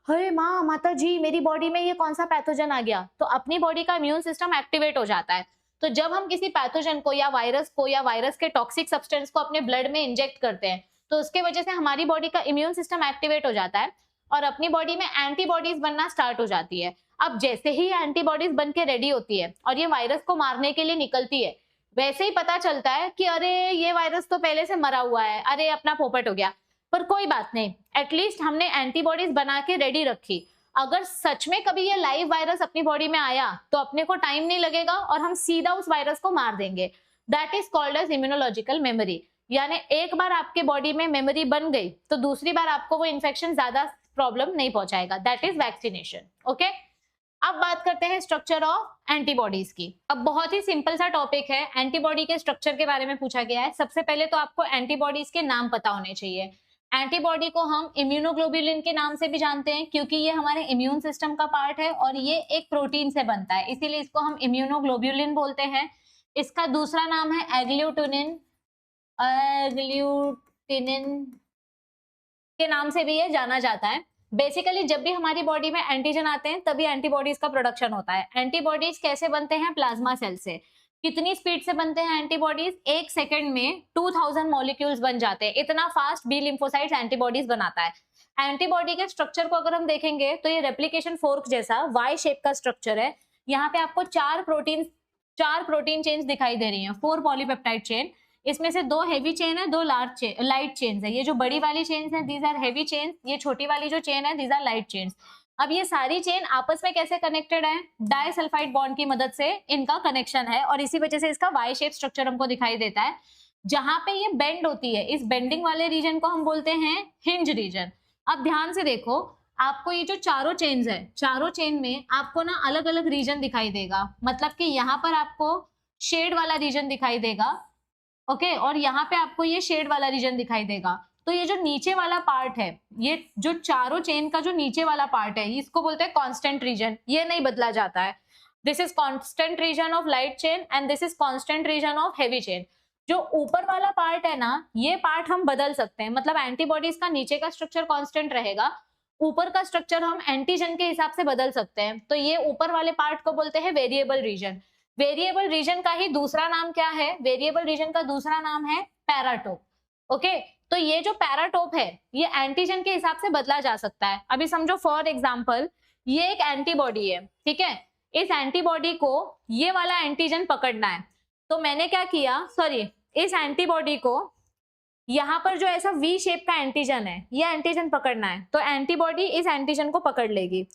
Speaker 1: अरे माँ माता जी मेरी बॉडी में ये कौन सा पैथोजन आ गया, तो अपनी बॉडी का इम्यून सिस्टम एक्टिवेट हो जाता है। तो जब हम किसी पैथोजन को या वायरस के टॉक्सिक सब्सटेंस को अपने ब्लड में इंजेक्ट करते हैं, तो उसके वजह से हमारी बॉडी का इम्यून सिस्टम एक्टिवेट हो जाता है और अपनी बॉडी में एंटीबॉडीज बनना स्टार्ट हो जाती है। अब जैसे ही एंटीबॉडीज बन के रेडी होती है और ये वायरस को मारने के लिए निकलती है, वैसे ही पता चलता है कि अरे ये वायरस तो पहले से मरा हुआ है, अरे अपना पोपट हो गया, पर कोई बात नहीं, एटलीस्ट हमने एंटीबॉडीज बना के रेडी रखी। अगर सच में कभी ये लाइव वायरस अपनी बॉडी में आया तो अपने को टाइम नहीं लगेगा और हम सीधा उस वायरस को मार देंगे। That is called as immunological memory, यानी एक बार आपके बॉडी में मेमोरी बन गई तो दूसरी बार आपको वो इन्फेक्शन ज्यादा प्रॉब्लम नहीं पहुंचाएगा। That is vaccination, okay. अब बात करते हैं स्ट्रक्चर ऑफ एंटीबॉडीज की। अब बहुत ही सिंपल सा टॉपिक है, एंटीबॉडी के स्ट्रक्चर के बारे में पूछा गया है। सबसे पहले तो आपको एंटीबॉडीज के नाम पता होने चाहिए। एंटीबॉडी को हम इम्यूनोग्लोबुलिन के नाम से भी जानते हैं, क्योंकि ये हमारे इम्यून सिस्टम का पार्ट है और ये एक प्रोटीन से बनता है, इसीलिए इसको हम इम्यूनोग्लोबुलिन बोलते हैं। इसका दूसरा नाम है एग्लूटिनिन। एग्लूटिनिन के नाम से भी ये जाना जाता है। बेसिकली जब भी हमारी बॉडी में एंटीजन आते हैं तभी एंटीबॉडीज का प्रोडक्शन होता है। एंटीबॉडीज कैसे बनते हैं, प्लाज्मा सेल से। कितनी स्पीड से बनते हैं एंटीबॉडीज, 1 सेकंड में 2000 मॉलिक्यूल्स बन जाते हैं, इतना फास्ट बी लिम्फोसाइट्स एंटीबॉडीज बनाता है। एंटीबॉडी के स्ट्रक्चर को अगर हम देखेंगे तो ये रेप्लिकेशन फोर्क जैसा वाई शेप का स्ट्रक्चर है। यहाँ पे आपको 4 प्रोटीन चेन्स दिखाई दे रही हैं, 4 पॉलीपेप्टाइड चेन। इसमें से 2 हेवी चेन है, 2 लाइट चेन्स है। ये जो बड़ी वाली चेन्स है दीज आर हेवी चेन्स, ये छोटी वाली जो चेन है दीज आर लाइट चेन्स। अब ये सारी चेन आपस में कैसे कनेक्टेड है, डाइसल्फाइड बॉन्ड की मदद से इनका कनेक्शन है और इसी वजह से इसका वाई शेप स्ट्रक्चर हमको दिखाई देता है। जहां पे ये बेंड होती है, इस बेंडिंग वाले रीजन को हम बोलते हैं हिंज रीजन। अब ध्यान से देखो, आपको ये जो चारों चेन्स है, चारों चेन में आपको ना अलग अलग रीजन दिखाई देगा, मतलब कि यहाँ पर आपको शेड वाला रीजन दिखाई देगा, ओके, और यहाँ पे आपको ये शेड वाला रीजन दिखाई देगा। तो ये जो नीचे वाला पार्ट है, ये जो चारों चेन का जो नीचे वाला पार्ट है, इसको बोलते हैं कांस्टेंट रीजन, ये नहीं बदला जाता है। This is constant region of light chain and this is constant region of heavy chain. जो ऊपर वाला पार्ट है ना, ये पार्ट हम बदल सकते हैं, मतलब एंटीबॉडीज का नीचे का स्ट्रक्चर कांस्टेंट रहेगा, ऊपर का स्ट्रक्चर हम एंटीजन के हिसाब से बदल सकते हैं। तो ये ऊपर वाले पार्ट को बोलते हैं वेरिएबल रीजन। वेरिएबल रीजन का ही दूसरा नाम क्या है, वेरिएबल रीजन का दूसरा नाम है पैराटोप, ओके। तो ये जो पैराटोप है ये एंटीजन के हिसाब से बदला जा सकता है। अभी समझो फॉर एग्जांपल ये एक एंटीबॉडी है, ठीक है, इस एंटीबॉडी को ये वाला एंटीजन पकड़ना है, तो मैंने क्या किया, सॉरी, इस एंटीबॉडी को यहाँ पर जो ऐसा वी शेप का एंटीजन है ये एंटीजन पकड़ना है, तो एंटीबॉडी इस एंटीजन को पकड़ लेगी।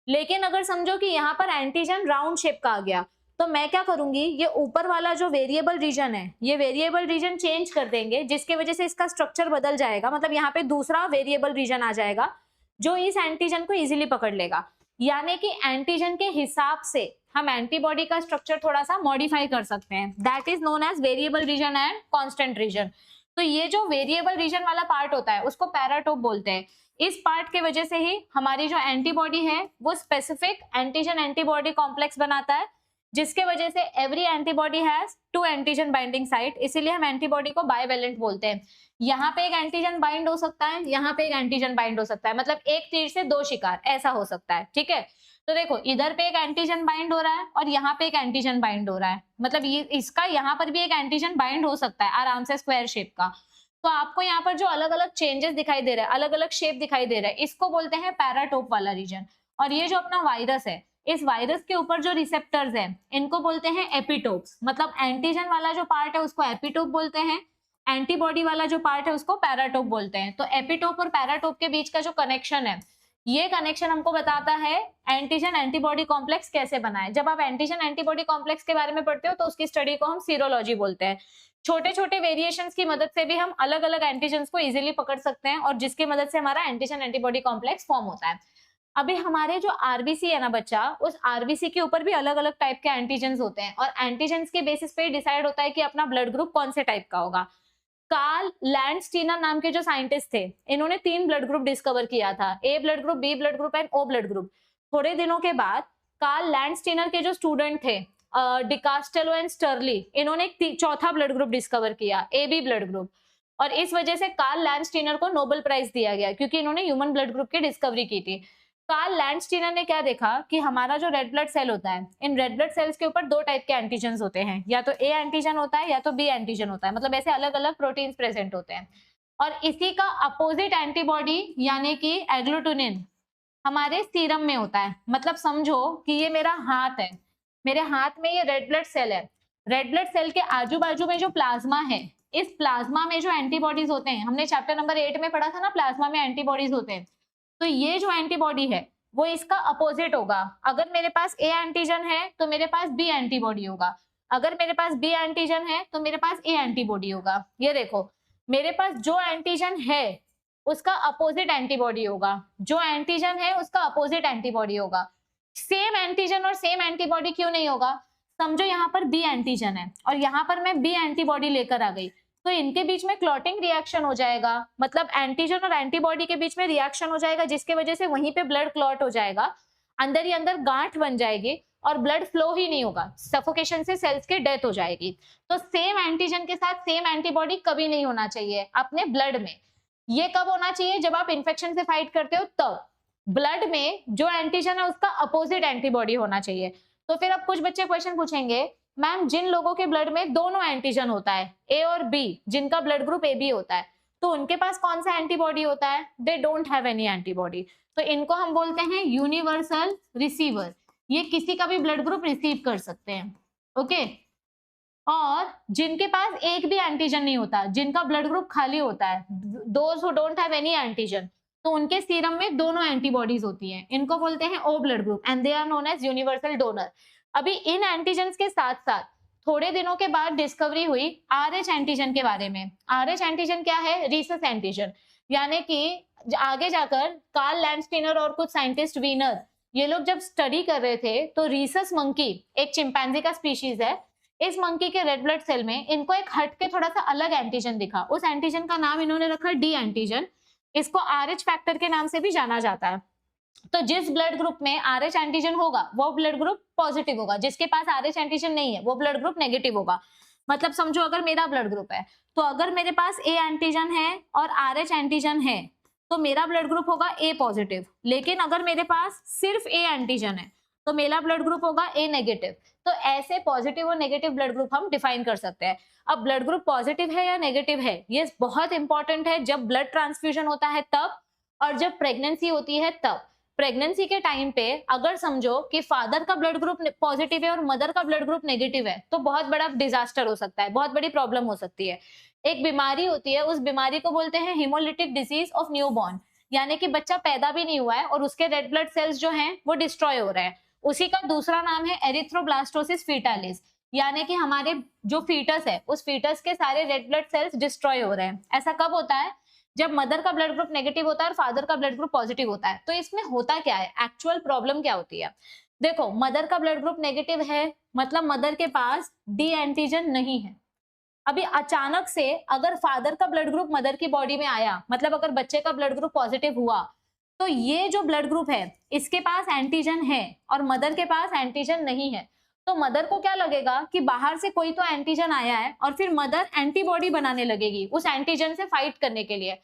Speaker 1: लेकिन अगर समझो कि यहाँ पर एंटीजन राउंड शेप का आ गया, तो मैं क्या करूंगी, ये ऊपर वाला जो वेरिएबल रीजन है ये वेरिएबल रीजन चेंज कर देंगे, जिसकी वजह से इसका स्ट्रक्चर बदल जाएगा, मतलब यहाँ पे दूसरा वेरिएबल रीजन आ जाएगा जो इस एंटीजन को इजीली पकड़ लेगा। यानी कि एंटीजन के हिसाब से हम एंटीबॉडी का स्ट्रक्चर थोड़ा सा मॉडिफाई कर सकते हैं, that is known as variable region and constant region. तो ये जो वेरिएबल रीजन वाला पार्ट होता है उसको पैराटोप बोलते हैं। इस पार्ट के वजह से ही हमारी जो एंटीबॉडी है वो स्पेसिफिक एंटीजन एंटीबॉडी कॉम्प्लेक्स बनाता है, जिसके वजह से every antibody has 2 antigen binding site, इसीलिए हम एंटीबॉडी को बाइवेलेंट बोलते हैं। यहाँ पे एक एंटीजन बाइंड हो सकता है, यहाँ पे एक एंटीजन बाइंड हो सकता है, मतलब एक तीर से 2 शिकार ऐसा हो सकता है, ठीक है। तो देखो इधर पे एक एंटीजन बाइंड हो रहा है और यहाँ पे एक एंटीजन बाइंड हो रहा है, मतलब ये इसका यहाँ पर भी एक एंटीजन बाइंड हो सकता है आराम से स्क्वायर शेप का। तो आपको यहाँ पर जो अलग अलग चेंजेस दिखाई दे रहा है, अलग अलग शेप दिखाई दे रहा है, इसको बोलते हैं पैराटोप वाला रीजन। और ये जो अपना वायरस है, इस वायरस के ऊपर जो रिसेप्टर्स हैं इनको बोलते हैं एपिटोप्स, मतलब एंटीजन वाला जो पार्ट है उसको एपिटोप बोलते हैं, एंटीबॉडी वाला जो पार्ट है उसको पैराटोप बोलते हैं। तो एपिटोप और पैराटोप के बीच का जो कनेक्शन है, ये कनेक्शन हमको बताता है एंटीजन एंटीबॉडी कॉम्प्लेक्स कैसे बना है। जब आप एंटीजन एंटीबॉडी कॉम्प्लेक्स के बारे में पढ़ते हो तो उसकी स्टडी को हम सीरोलॉजी बोलते हैं। छोटे छोटे वेरिएशंस की मदद से भी हम अलग अलग एंटीजन्स को इजीली पकड़ सकते हैं और जिसकी मदद से हमारा एंटीजन एंटीबॉडी कॉम्प्लेक्स फॉर्म होता है। अभी हमारे जो आरबीसी है ना बच्चा, उस आरबीसी के ऊपर भी अलग अलग टाइप के एंटीजन्स होते हैं और एंटीजन्स के बेसिस पे डिसाइड होता है कि अपना ब्लड ग्रुप कौन से टाइप का होगा। कार्ल लैंडस्टीनर नाम के जो साइंटिस्ट थे, इन्होंने 3 ब्लड ग्रुप डिस्कवर किया था, A blood group, B blood group and O blood group. थोड़े दिनों के बाद कार्ल लैंडस्टीनर के जो स्टूडेंट थे डिकास्टेलो एंड स्टर्ली, इन्होंने एक चौथा ब्लड ग्रुप डिस्कवर किया, ए बी ब्लड ग्रुप। और इस वजह से कार्ल लैंडस्टीनर को नोबेल प्राइज दिया गया क्योंकि इन्होंने ह्यूमन ब्लड ग्रुप की डिस्कवरी की थी। कार्ल लैंडस्टीनर ने क्या देखा कि हमारा जो रेड ब्लड सेल होता है, इन रेड ब्लड सेल्स के ऊपर 2 टाइप के एंटीजन्स होते हैं, या तो ए एंटीजन होता है या तो बी एंटीजन होता है, मतलब ऐसे अलग अलग प्रोटीन्स प्रेजेंट होते हैं। और इसी का अपोजिट एंटीबॉडी यानी कि एग्लूटिनिन हमारे सीरम में होता है। मतलब समझो कि ये मेरा हाथ है, मेरे हाथ में ये रेड ब्लड सेल है, रेड ब्लड सेल के आजू बाजू में जो प्लाज्मा है, इस प्लाज्मा में जो एंटीबॉडीज होते हैं, हमने चैप्टर नंबर 8 में पढ़ा था ना, प्लाज्मा में एंटीबॉडीज होते हैं। तो ये जो एंटीबॉडी है वो इसका अपोजिट होगा। अगर मेरे पास ए एंटीजन है तो मेरे पास बी एंटीबॉडी होगा, अगर मेरे पास बी एंटीजन है तो मेरे पास ए एंटीबॉडी होगा। ये देखो मेरे पास जो एंटीजन है उसका अपोजिट एंटीबॉडी होगा, जो एंटीजन है उसका अपोजिट एंटीबॉडी होगा। सेम एंटीजन और सेम एंटीबॉडी क्यों नहीं होगा? समझो यहाँ पर बी एंटीजन है और यहाँ पर मैं बी एंटीबॉडी लेकर आ गई, तो इनके बीच में क्लॉटिंग रिएक्शन हो जाएगा, मतलब एंटीजन और एंटीबॉडी के बीच में रिएक्शन हो जाएगा, जिसके वजह से वहीं पे ब्लड क्लॉट हो जाएगा, अंदर ही अंदर गांठ बन जाएगी और ब्लड फ्लो ही नहीं होगा, सफोकेशन से सेल्स की डेथ हो जाएगी। तो सेम एंटीजन के साथ सेम एंटीबॉडी कभी नहीं होना चाहिए अपने ब्लड में। ये कब होना चाहिए? जब आप इन्फेक्शन से फाइट करते हो तब। ब्लड में जो एंटीजन है उसका अपोजिट एंटीबॉडी होना चाहिए। तो फिर अब कुछ बच्चे क्वेश्चन पूछेंगे, मैम जिन लोगों के ब्लड में दोनों एंटीजन होता है, ए और बी, जिनका ब्लड ग्रुप ए बी होता है, तो उनके पास कौन सा एंटीबॉडी होता है? They don't have any antibody. तो इनको हम बोलते हैं यूनिवर्सल रिसीवर, ये किसी का भी ब्लड ग्रुप रिसीव कर सकते हैं, ओके। और जिनके पास एक भी एंटीजन नहीं होता, जिनका ब्लड ग्रुप खाली होता है, those who don't have any antigen, तो उनके सीरम में दोनों एंटीबॉडीज होती हैं, इनको बोलते हैं O blood group and they are known as universal donor. अभी इन एंटीजन्स के साथ साथ थोड़े दिनों के बाद डिस्कवरी हुई आरएच एंटीजन के बारे में। आरएच एंटीजन क्या है? रीसस एंटीजन, यानी कि आगे जाकर कार्ल लैंडस्टीनर और कुछ साइंटिस्ट वीनर, ये लोग जब स्टडी कर रहे थे तो रीसस मंकी, एक चिंपैंजी का स्पीशीज है, इस मंकी के रेड ब्लड सेल में इनको एक हट के थोड़ा सा अलग एंटीजन दिखा। उस एंटीजन का नाम इन्होंने रखा डी एंटीजन, इसको आरएच फैक्टर के नाम से भी जाना जाता है। तो जिस ब्लड ग्रुप में आरएच एंटीजन होगा वो ब्लड ग्रुप पॉजिटिव होगा, जिसके पास आरएच एंटीजन नहीं है वो ब्लड ग्रुप नेगेटिव होगा। मतलब समझो अगर मेरा ब्लड ग्रुप है तो अगर मेरे पास ए एंटीजन है और आरएच एंटीजन है तो मेरा ब्लड ग्रुप होगा ए पॉजिटिव, लेकिन अगर मेरे पास सिर्फ ए एंटीजन है तो मेरा ब्लड ग्रुप होगा ए नेगेटिव। तो ऐसे पॉजिटिव और नेगेटिव ब्लड ग्रुप हम डिफाइन कर सकते हैं। अब ब्लड ग्रुप पॉजिटिव है या नेगेटिव है ये बहुत इंपॉर्टेंट है जब ब्लड ट्रांसफ्यूजन होता है तब, और जब प्रेगनेंसी होती है तब। प्रेगनेंसी के टाइम पे अगर समझो कि फादर का ब्लड ग्रुप पॉजिटिव है और मदर का ब्लड ग्रुप नेगेटिव है तो बहुत बड़ा डिजास्टर हो सकता है, बहुत बड़ी प्रॉब्लम हो सकती है। एक बीमारी होती है, उस बीमारी को बोलते हैं हेमोलिटिक डिजीज ऑफ न्यूबॉर्न, यानी कि बच्चा पैदा भी नहीं हुआ है और उसके रेड ब्लड सेल्स जो हैं वो डिस्ट्रॉय हो रहे हैं। उसी का दूसरा नाम है एरिथ्रोब्लास्टोसिस फीटालिस, यानी कि हमारे जो फीटस है उस फीटस के सारे रेड ब्लड सेल्स डिस्ट्रॉय हो रहे हैं। ऐसा कब होता है? जब मदर का ब्लड ग्रुप नेगेटिव होता है और फादर का ब्लड ग्रुप पॉजिटिव होता है। तो इसमें होता क्या है, एक्चुअल प्रॉब्लम क्या होती है? देखो मदर का ब्लड ग्रुप नेगेटिव है, मतलब मदर के पास डी एंटीजन नहीं है। अभी अचानक से अगर फादर का ब्लड ग्रुप मदर की बॉडी में आया, मतलब अगर बच्चे का ब्लड ग्रुप पॉजिटिव हुआ, तो ये जो ब्लड ग्रुप है इसके पास एंटीजन है और मदर के पास एंटीजन नहीं है। तो मदर को क्या लगेगा कि बाहर से कोई तो एंटीजन आया है और फिर मदर एंटीबॉडी बनाने लगेगी उस एंटीजन से फाइट करने के लिए,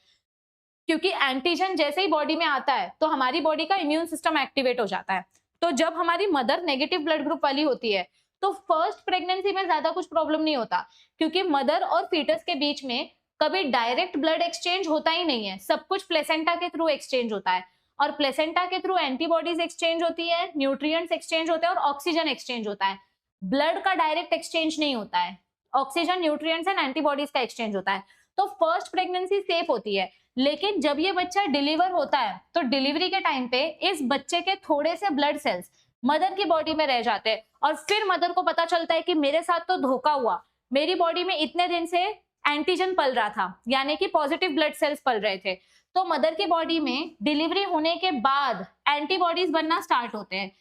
Speaker 1: क्योंकि एंटीजन जैसे ही बॉडी में आता है तो हमारी बॉडी का इम्यून सिस्टम एक्टिवेट हो जाता है। तो जब हमारी मदर नेगेटिव ब्लड ग्रुप वाली होती है तो फर्स्ट प्रेगनेंसी में ज्यादा कुछ प्रॉब्लम नहीं होता, क्योंकि मदर और फीटस के बीच में कभी डायरेक्ट ब्लड एक्सचेंज होता ही नहीं है, सब कुछ प्लेसेंटा के थ्रू एक्सचेंज होता है। और प्लेसेंटा के थ्रू एंटीबॉडीज एक्सचेंज होती है, न्यूट्रिएंट्स एक्सचेंज होते हैं और ऑक्सीजन एक्सचेंज होता है। ब्लड का डायरेक्ट एक्सचेंज नहीं होता है, ऑक्सीजन, न्यूट्रिएंट्स एंड एंटीबॉडीज का एक्सचेंज होता है। तो फर्स्ट प्रेगनेंसी सेफ होती है। लेकिन जब ये बच्चा डिलीवर होता है तो डिलीवरी के टाइम पे इस बच्चे के थोड़े से ब्लड सेल्स मदर की बॉडी में रह जाते हैं और फिर मदर को पता चलता है कि मेरे साथ तो धोखा हुआ, मेरी बॉडी में इतने दिन से एंटीजन पल रहा था, यानी कि पॉजिटिव ब्लड सेल्स पल रहे थे। तो मदर की बॉडी में डिलीवरी होने के बाद एंटीबॉडीज बनना स्टार्ट होते हैं।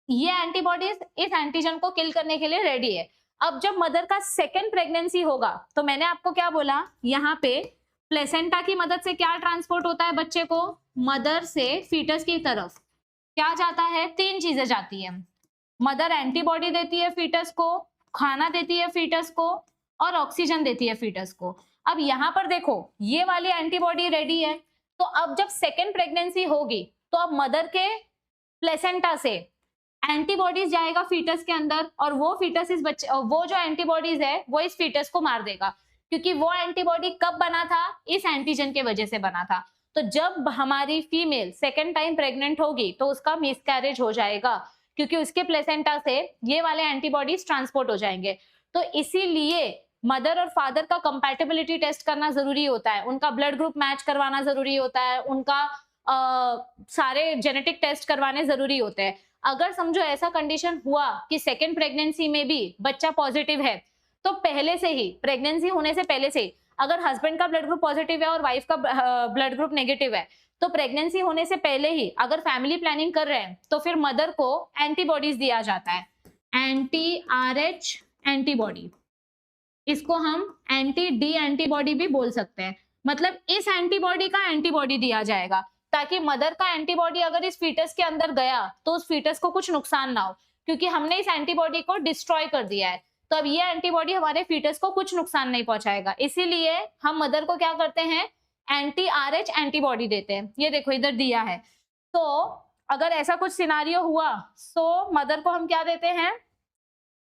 Speaker 1: ये एंटीबॉडीज इस एंटीजन को किल करने के लिए रेडी है। अब जब मदर का सेकेंड प्रेगनेंसी होगा तो मैंने आपको क्या बोला, यहाँ पे प्लेसेंटा की मदद से क्या ट्रांसपोर्ट होता है बच्चे को, मदर से फीटस की तरफ क्या जाता है, तीन चीजें जाती है। मदर एंटीबॉडी देती है फीटस को, खाना देती है फीटस को और ऑक्सीजन देती है फीटस को। अब यहाँ पर देखो ये वाली एंटीबॉडी रेडी है, तो अब जब सेकेंड प्रेगनेंसी होगी तो अब मदर के प्लेसेंटा से एंटीबॉडीज जाएगा फीटस के अंदर और वो फीटस इस बच्चे, वो जो एंटीबॉडीज है वो इस फीटस को मार देगा, क्योंकि वो एंटीबॉडी कब बना था, इस एंटीजन के वजह से बना था। तो जब हमारी फीमेल सेकेंड टाइम प्रेग्नेंट होगी तो उसका मिसकैरेज हो जाएगा, क्योंकि उसके प्लेसेंटा से ये वाले एंटीबॉडीज ट्रांसपोर्ट हो जाएंगे। तो इसीलिए मदर और फादर का कंपैटिबिलिटी टेस्ट करना जरूरी होता है, उनका ब्लड ग्रुप मैच करवाना जरूरी होता है, उनका सारे जेनेटिक टेस्ट करवाने जरूरी होते हैं। अगर समझो ऐसा कंडीशन हुआ कि सेकेंड प्रेगनेंसी में भी बच्चा पॉजिटिव है, तो पहले से ही प्रेगनेंसी होने से पहले से अगर हस्बैंड का ब्लड ग्रुप पॉजिटिव है और वाइफ का ब्लड ग्रुप नेगेटिव है, तो प्रेगनेंसी होने से पहले ही अगर फैमिली प्लानिंग कर रहे हैं तो फिर मदर को एंटीबॉडीज दिया जाता है, एंटी RH एंटीबॉडी, इसको हम एंटी डी एंटीबॉडी भी बोल सकते हैं। मतलब इस एंटीबॉडी का एंटीबॉडी दिया जाएगा ताकि मदर का एंटीबॉडी अगर इस फीटस के अंदर गया तो उस फीटस को कुछ नुकसान ना हो, क्योंकि हमने इस एंटीबॉडी को डिस्ट्रॉय कर दिया है। तो अब ये एंटीबॉडी हमारे फीटस को कुछ नुकसान नहीं पहुंचाएगा, इसीलिए हम मदर को क्या करते हैं, एंटी RH एंटीबॉडी देते हैं। ये देखो इधर दिया है। तो अगर ऐसा कुछ सिनारियो हुआ तो मदर को हम क्या देते हैं,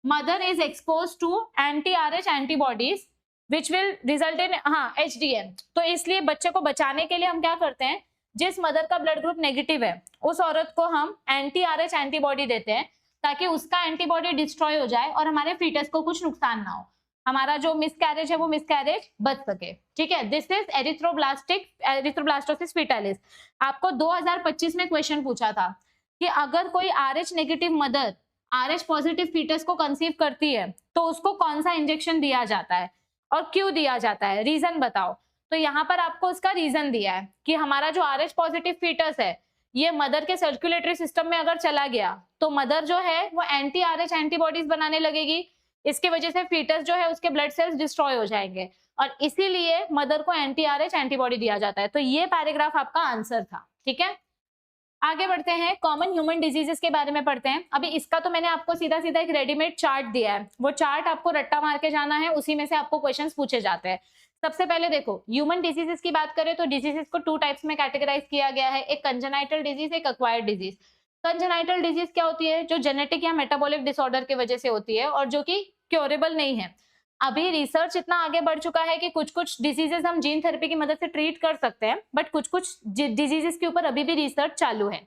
Speaker 1: mother is expose to anti RH antibodies which will result in HDN। तो इसलिए बच्चे को बचाने के लिए हम क्या करते हैं, जिस मदर का ब्लड ग्रुप नेगेटिव है उस औरत को हम एंटी RH एंटीबॉडी देते हैं ताकि उसका एंटीबॉडी डिस्ट्रॉय हो जाए और हमारे फीटस को कुछ नुकसान ना हो, हमारा जो मिसकैरेज है वो मिसकैरेज बच सके। ठीक है, दिस इज एरिथ्रोब्लास्टोसिस फीटालिस। आपको 2025 में क्वेश्चन पूछा था कि अगर कोई RH negative mother RH positive foetus को कंसीव करती है तो उसको कौन सा इंजेक्शन दिया जाता है और क्यों दिया जाता है, रीजन बताओ। तो यहाँ पर आपको उसका रीजन दिया है कि हमारा जो RH पॉजिटिव फीटस है ये मदर के सर्कुलेटरी सिस्टम में अगर चला गया तो मदर जो है वो एंटी RH एंटीबॉडीज बनाने लगेगी, इसके वजह से फीटस जो है उसके ब्लड सेल्स डिस्ट्रॉय हो जाएंगे और इसीलिए मदर को एंटी RH एंटीबॉडी दिया जाता है। तो ये पैराग्राफ आपका आंसर था। ठीक है, आगे बढ़ते हैं, कॉमन ह्यूमन डिजीजेस के बारे में पढ़ते हैं। अभी इसका तो मैंने आपको सीधा सीधा एक रेडीमेड चार्ट दिया है, वो चार्ट आपको रट्टा मार के जाना है, उसी में से आपको क्वेश्चंस पूछे जाते हैं। सबसे पहले देखो ह्यूमन डिजीजेस की बात करें तो डिजीजेस को 2 टाइप्स में कैटेगराइज किया गया है, एक कंजेनाइटल डिजीज, एक एक्वायर्ड डिजीज। कंजेनाइटल डिजीज क्या होती है, जो जेनेटिक या मेटाबॉलिक डिसऑर्डर की वजह से होती है और जो कि क्योरेबल नहीं है। अभी रिसर्च इतना आगे बढ़ चुका है कि कुछ कुछ डिजीजेस हम जीन थेरेपी की मदद से ट्रीट कर सकते हैं, बट कुछ कुछ डिजीजेस के ऊपर अभी भी रिसर्च चालू है।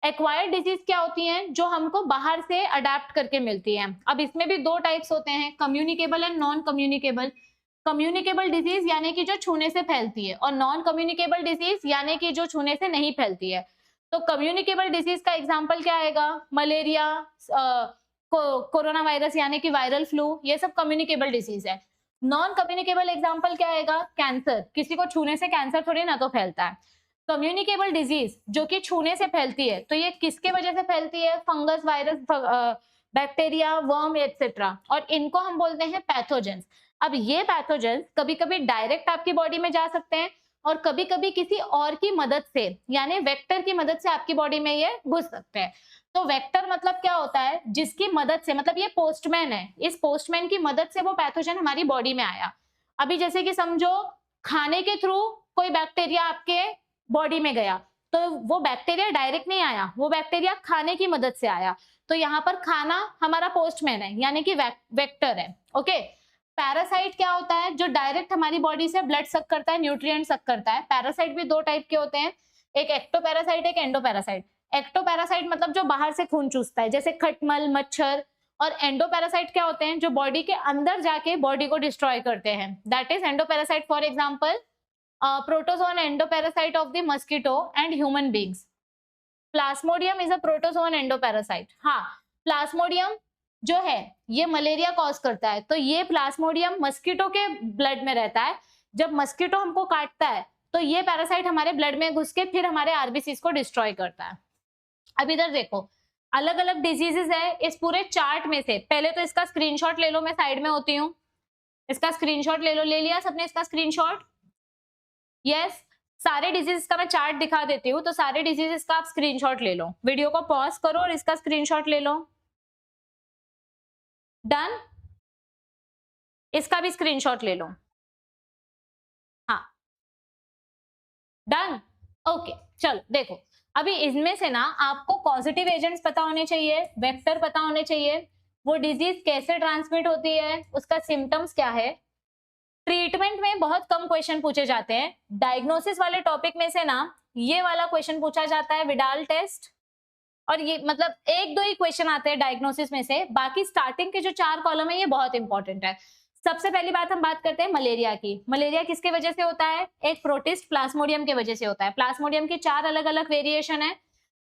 Speaker 1: एक्वायर्ड डिजीज क्या होती हैं, जो हमको बाहर से अडेप्ट करके मिलती हैं। अब इसमें भी 2 टाइप्स होते हैं, communicable and non communicable. Communicable disease यानी कि जो छूने से फैलती है और नॉन कम्युनिकेबल डिजीज यानी कि जो छूने से नहीं फैलती है। तो कम्युनिकेबल डिजीज का एग्जांपल क्या आएगा, मलेरिया, कोरोना वायरस यानी कि वायरल फ्लू, ये सब कम्युनिकेबल डिजीज है। नॉन कम्युनिकेबल एग्जांपल क्या आएगा, कैंसर, किसी को छूने से कैंसर थोड़ी ना तो फैलता है। कम्युनिकेबल डिजीज जो कि छूने से फैलती है, तो ये किसके वजह से फैलती है? Fungus, virus, bacteria, worm etcetera, और इनको हम बोलते हैं पैथोजेंस। अब ये पैथोजेंस कभी कभी डायरेक्ट आपकी बॉडी में जा सकते हैं और कभी कभी किसी और की मदद से, यानी वेक्टर की मदद से आपकी बॉडी में ये घुस सकते हैं। तो वेक्टर मतलब क्या होता है? जिसकी मदद से, मतलब ये पोस्टमैन है, इस पोस्टमैन की मदद से वो पैथोजन हमारी बॉडी में आया। अभी जैसे कि समझो खाने के थ्रू कोई बैक्टीरिया आपके बॉडी में गया, तो वो बैक्टीरिया डायरेक्ट नहीं आया, वो बैक्टीरिया खाने की मदद से आया। तो यहाँ पर खाना हमारा पोस्टमैन है, यानी कि वेक्टर है। ओके, पैरासाइट क्या होता है? जो डायरेक्ट हमारी बॉडी से ब्लड सक करता है, न्यूट्रिएंट सक करता है। पैरासाइट भी दो टाइप के होते हैं, एक एक्टोपैरासाइट, एक एंडोपैरासाइट। एक्टोपैरासाइट मतलब जो बाहर से खून चूसता है, जैसे खटमल, मच्छर। और एंडोपैरासाइट क्या होते हैं? जो बॉडी के अंदर जाके बॉडी को डिस्ट्रॉय करते हैं, that is endoparasite. For example protozoan endoparasite of the mosquito and human beings. Plasmodium is a protozoan endoparasite. हाँ, प्लाज्मोडियम जो है ये मलेरिया कॉज करता है, तो ये प्लाज्मोडियम मस्कीटो के ब्लड में रहता है। जब मस्कीटो हमको काटता है तो ये पैरासाइट हमारे ब्लड में घुस के फिर हमारे आरबीसीज को डिस्ट्रॉय करता है। अब इधर देखो, अलग अलग डिजीजेस है इस पूरे चार्ट में से। पहले तो इसका स्क्रीनशॉट ले लो, मैं साइड में होती हूँ। इसका स्क्रीनशॉट ले लो, ले लिया सबने इसका स्क्रीनशॉट? यस, सारे डिजीज का मैं चार्ट दिखा देती हूँ, तो सारे डिजीजेस का आप स्क्रीनशॉट ले लो। वीडियो को पॉज करो और इसका स्क्रीनशॉट ले लो। डन, इसका भी स्क्रीनशॉट ले लो। हाँ, डन, ओके। चलो देखो, अभी इसमें से ना आपको पॉजिटिव एजेंट्स पता होने चाहिए, वेक्टर पता होने चाहिए, वो डिजीज कैसे ट्रांसमिट होती है, उसका सिम्टम्स क्या है। ट्रीटमेंट में बहुत कम क्वेश्चन पूछे जाते हैं। डायग्नोसिस वाले टॉपिक में से ना ये वाला क्वेश्चन पूछा जाता है, विडाल टेस्ट, और ये मतलब एक दो ही क्वेश्चन आते हैं डायग्नोसिस में से। बाकी स्टार्टिंग के जो 4 कॉलम है ये बहुत इंपॉर्टेंट है। सबसे पहली बात हम बात करते हैं मलेरिया की। मलेरिया किसके वजह से होता है? एक प्रोटिस्ट प्लाज्मोडियम के वजह से होता है। प्लाज्मोडियम के 4 अलग अलग वेरिएशन है,